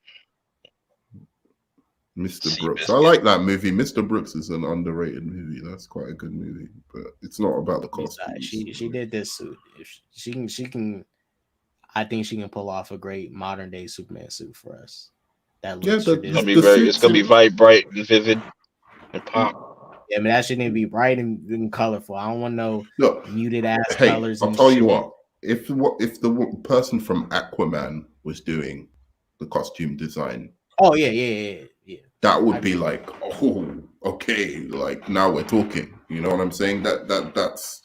Mr. Brooks. I like that movie. Mr. Brooks is an underrated movie. That's quite a good movie, but it's not about the costumes. She did this suit. If she can. I think she can pull off a great modern day Superman suit for us. That looks it's gonna be bright and vivid and pop. Yeah, I mean that shouldn't be bright and colorful. I don't want no muted ass colors. I'll tell you what. If the person from Aquaman was doing the costume design, yeah, that would be like, oh, okay, like now we're talking. You know what I'm saying? That's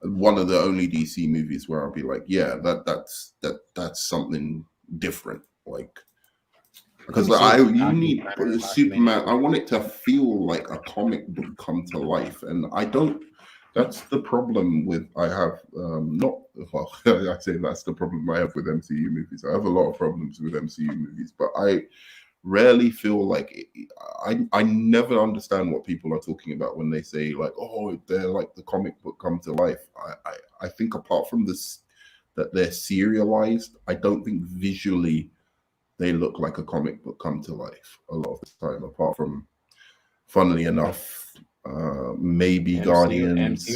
one of the only DC movies where I'll be like, yeah, that's something different. Like, because you need Superman. I want it to feel like a comic book come to life, and I don't. That's the problem with I have I say that's the problem I have with MCU movies. I have a lot of problems with MCU movies, but I rarely feel like I never understand what people are talking about when they say like, oh, they're like the comic book come to life. I think apart from this that they're serialized, I don't think visually they look like a comic book come to life a lot of the time, apart from, funnily enough, maybe Guardians.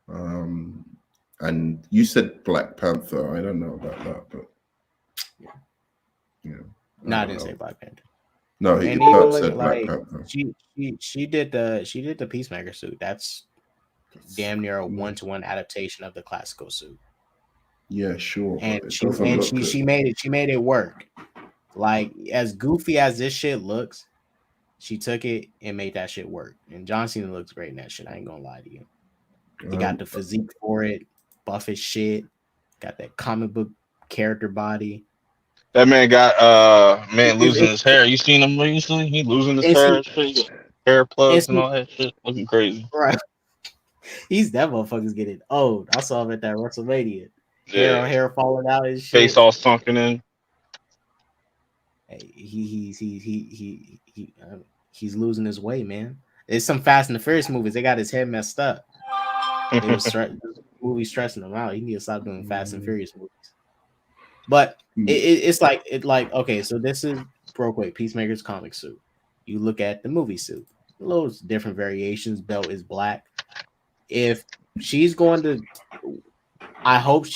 And you said Black Panther. I don't know about that, but yeah. No, I didn't say Black Panther. No, he said Black Panther. She did the Peacemaker suit. That's damn near a 1-to-1 adaptation of the classical suit. Yeah, sure. And she made it work. Like as goofy as this shit looks, she took it and made that shit work. And John Cena looks great in that shit. I ain't gonna lie to you. He got the physique for it, buff as shit, got that comic book character body. That man got losing his hair. You seen him recently? He losing his hair, hair plugs and all that shit. Looking crazy. Right. That motherfucker's getting old. I saw him at that WrestleMania. Yeah. Hair falling out and shit. Face all sunken in. Hey, he's losing his way, man. It's some Fast and the Furious movies. They got his head messed up. It was movie stressing him out. He need to stop doing Fast and Furious movies. But it's like okay, so this is real quick. Peacemaker's comic suit. You look at the movie suit. A little different variations. Belt is black. If she's going to, I hope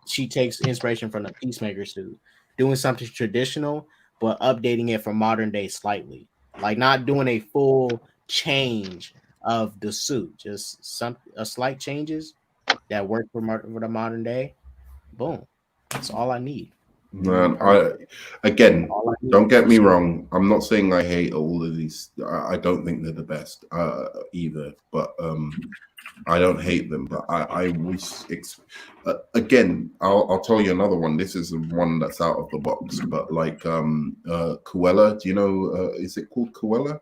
she takes inspiration from the Peacemaker suit, doing something traditional but updating it for modern day slightly. Like not doing a full change of the suit, just a slight changes that work for the modern day. Boom. That's all I need. Man, don't get me wrong. I'm not saying I hate all of these. I don't think they're the best either. But I don't hate them. But I was again. I'll tell you another one. This is one that's out of the box. But like Cruella. Do you know? Is it called Cruella?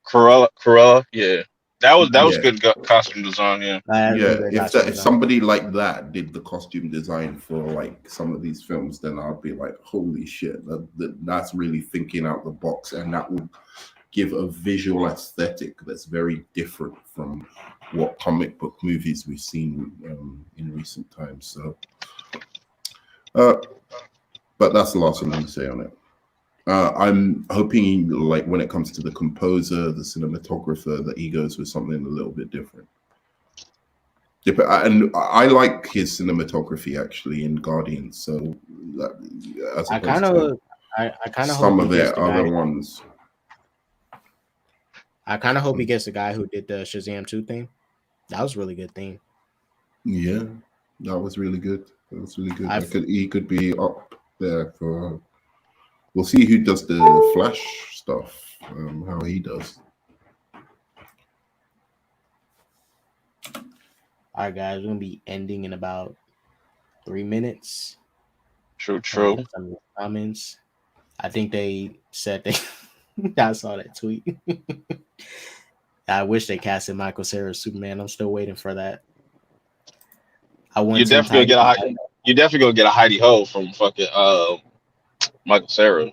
Cruella. Yeah. That was good costume design, yeah. If somebody like that did the costume design for like some of these films, then I'd be like, holy shit, that's really thinking out the box, and that would give a visual aesthetic that's very different from what comic book movies we've seen in recent times. So, but that's the last thing I'm going to say on it. I'm hoping, like, when it comes to the composer, the cinematographer, that he goes with something a little bit different. And I like his cinematography actually in Guardians. So I kind of some of their other ones. I kind of hope he gets the guy who did the Shazam 2 thing. That was a really good thing. Yeah, that was really good. That was really good. He could be up there for. We'll see who does the Flash stuff, how he does. All right, guys, we're gonna be ending in about 3 minutes. True. Get some of the comments. I think they said they. I saw that tweet. I wish they casted Michael Cera as Superman. I'm still waiting for that. I want You Teen definitely gonna Titans. get a you definitely gonna get a Heidi Ho from fucking Michael Cera.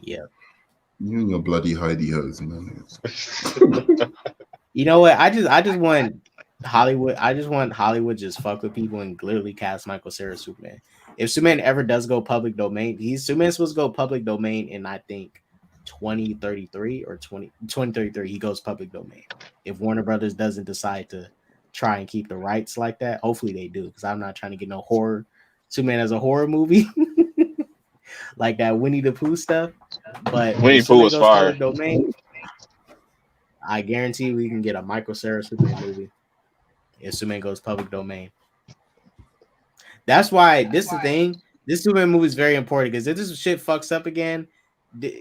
Yeah. You and your bloody Heidi Hoes, man. You know what? I just want Hollywood. I just want Hollywood just fuck with people and literally cast Michael Cera as Superman. If Superman ever does go public domain, Superman's supposed to go public domain in I think 2033 or 2033. He goes public domain. If Warner Brothers doesn't decide to try and keep the rights like that, hopefully they do, because I'm not trying to get no horror Superman as a horror movie like that Winnie the Pooh stuff. But Winnie if the Pooh Superman was goes fire. public domain, I guarantee we can get a Michael Cera Superman movie if Superman goes public domain. That's why this is the thing. This Superman movie is very important, because if this shit fucks up again,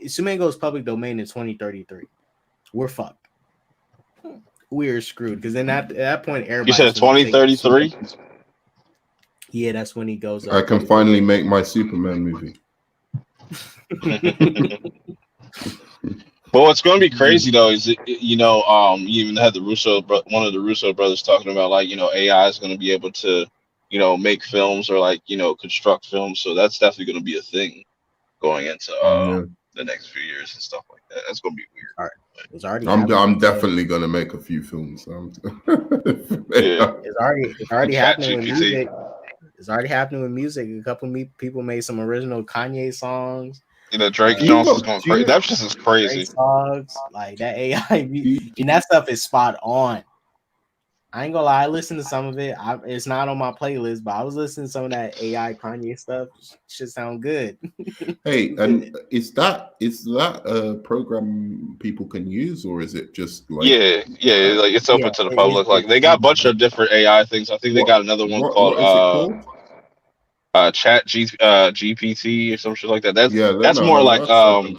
Superman goes public domain in 2033. We're fucked. We're screwed, because then at that point, everybody. You said 2033? Yeah, that's when he goes. I can finally make my Superman movie. But what's going to be crazy though is you even had one of the Russo brothers talking about, like, AI is going to be able to make films or like construct films. So that's definitely going to be a thing going into the next few years and stuff like that. That's going to be weird. All right. It's already. I'm definitely going to make a few films. Yeah, it's already happening with music. It's already happening with music. A couple of people made some original Kanye songs. Drake Jones is going crazy. That just is crazy. Songs, like that AI, and that stuff is spot on. I ain't gonna lie, I listened to some of it. It's not on my playlist, but I was listening to some of that AI Kanye stuff. Should sound good. Hey, and is that a program people can use, or is it just like? Yeah, like it's open to the public. Like they got a bunch of different AI things. I think they got another one called Chat GPT or some shit like that. That's more like to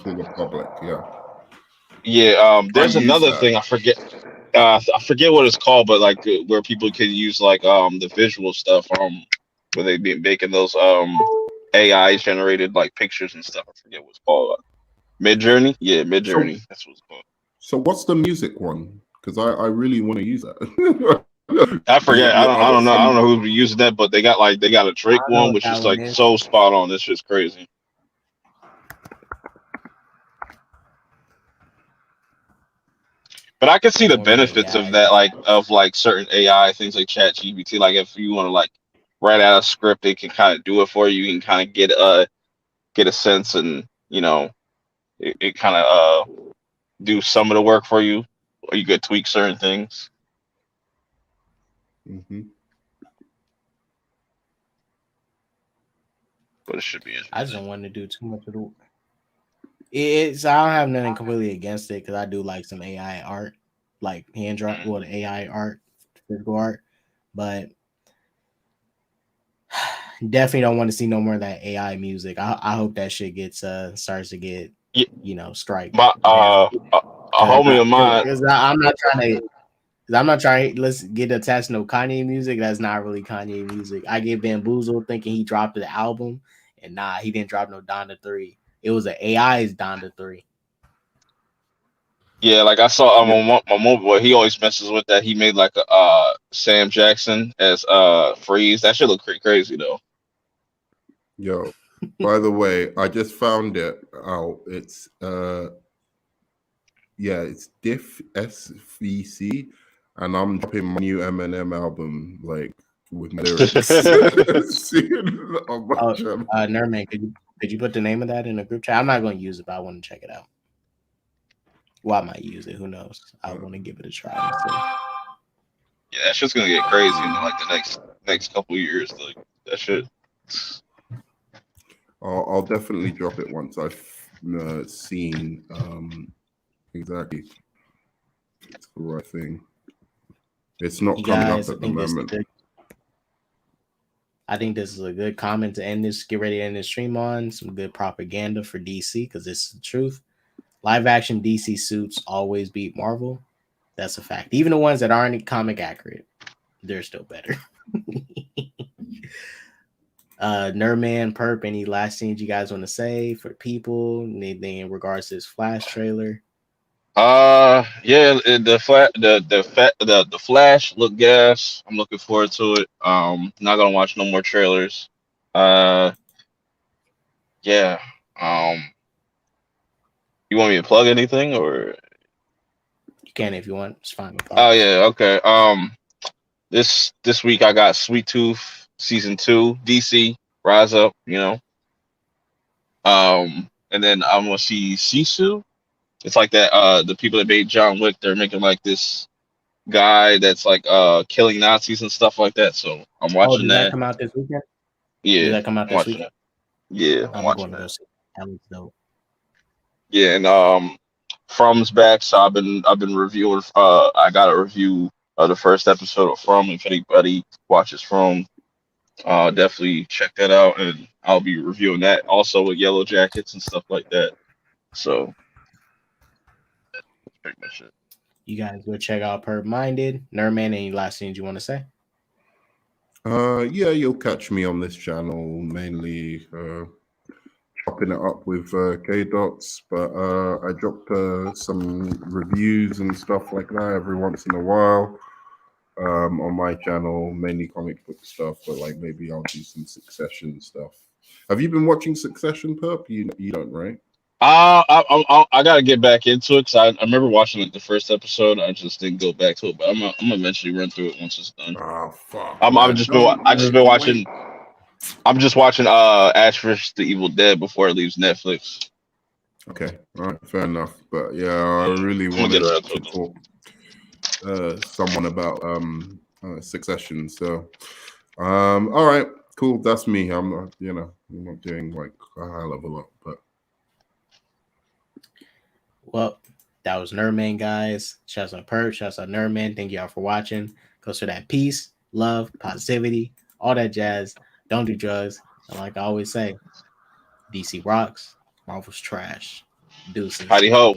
the public. There's another thing I forget what it's called, but like where people can use like the visual stuff where they be making those AI generated like pictures and stuff. I forget what it's called. Midjourney? Yeah, Midjourney. That's what it's called. So what's the music one? Because I really want to use that. I forget. I don't know. I don't know who's using that, but they got a Drake one, which is like so spot on. This shit's crazy. But I can see the benefits of that, like certain AI things like Chat GPT. Like if you want to like write out a script, it can kind of do it for you. You can kind of get a sense, and it kind of do some of the work for you, or you could tweak certain things. Mm-hmm. But it should be interesting. I just don't want to do too much of the work. I don't have nothing completely against it, because I do like some AI art, like hand drawn, the AI art, physical art, but definitely don't want to see no more of that AI music. I hope that shit gets starts to get strike. But a homie of mine, because I'm not trying. Let's get attached to no Kanye music. That's not really Kanye music. I get bamboozled thinking he dropped the album, and he didn't drop no Donda 3. It was an AI's Donda 3. Yeah, like I saw my movie boy. He always messes with that. He made like a Sam Jackson as Freeze. That shit look pretty crazy though. Yo, by the way, I just found it out. It's it's Diff SVC, and I'm dropping my new Eminem album like with my lyrics. Nerman, could you put the name of that in the group chat? I'm not going to use it, but I want to check it out. Well, I might use it. Who knows? I want to give it a try. Yeah, that shit's gonna get crazy in like the next couple of years. Like that shit. I'll definitely drop it once I've seen exactly it's the right thing. It's not coming up at the moment. I think this is a good comment to end this. Get ready to end this stream on some good propaganda for DC, because this is the truth. Live action DC suits always beat Marvel. That's a fact. Even the ones that aren't comic accurate. they're still better. Nerdman, Perp, any last things you guys want to say for people? Anything in regards to this Flash trailer? Yeah, the Flash look gas. I'm looking forward to it. Not gonna watch no more trailers. Yeah. You want me to plug anything or? You can if you want. It's fine. Oh yeah, okay. This week I got Sweet Tooth season 2, DC Rise Up. And then I'm gonna see Sisu. It's like that. The people that made John Wick, they're making like this guy that's like killing Nazis and stuff like that. So I'm watching did that that. come out this weekend? Yeah, Did that come out I'm this watching weekend? that. Yeah, I'm I'm watching going to go that. see. That looks dope. Yeah, and From's back, so I've been reviewing. I got a review of the first episode of From. If anybody watches From, definitely check that out, and I'll be reviewing that also with Yellow Jackets and stuff like that. So that's pretty much it. You guys go check out Perp Minded. Nerdman, any last things you want to say? Yeah, you'll catch me on this channel mainly chopping it up with K-Dots, but I dropped some reviews and stuff like that every once in a while on my channel, mainly comic book stuff, but like maybe I'll do some Succession stuff. Have you been watching Succession, Perp? You don't, right? I gotta get back into it because I remember watching like the first episode. I just didn't go back to it, but I'm gonna eventually run through it once it's done. Oh fuck! I'm just been watching. I'm just watching Ash vs. the Evil Dead before it leaves Netflix. Okay, all right, fair enough. But yeah, I really wanted to talk someone about Succession. So all right, cool. That's me. I'm not, I'm not doing like a hell of a lot, but well, that was Nerdman, guys. Shouts out Perp, shouts out Nerdman. Thank y'all for watching. Goes for that peace, love, positivity, all that jazz. Don't do drugs. And like I always say, DC rocks, Marvel's trash. Deuces. Howdy ho.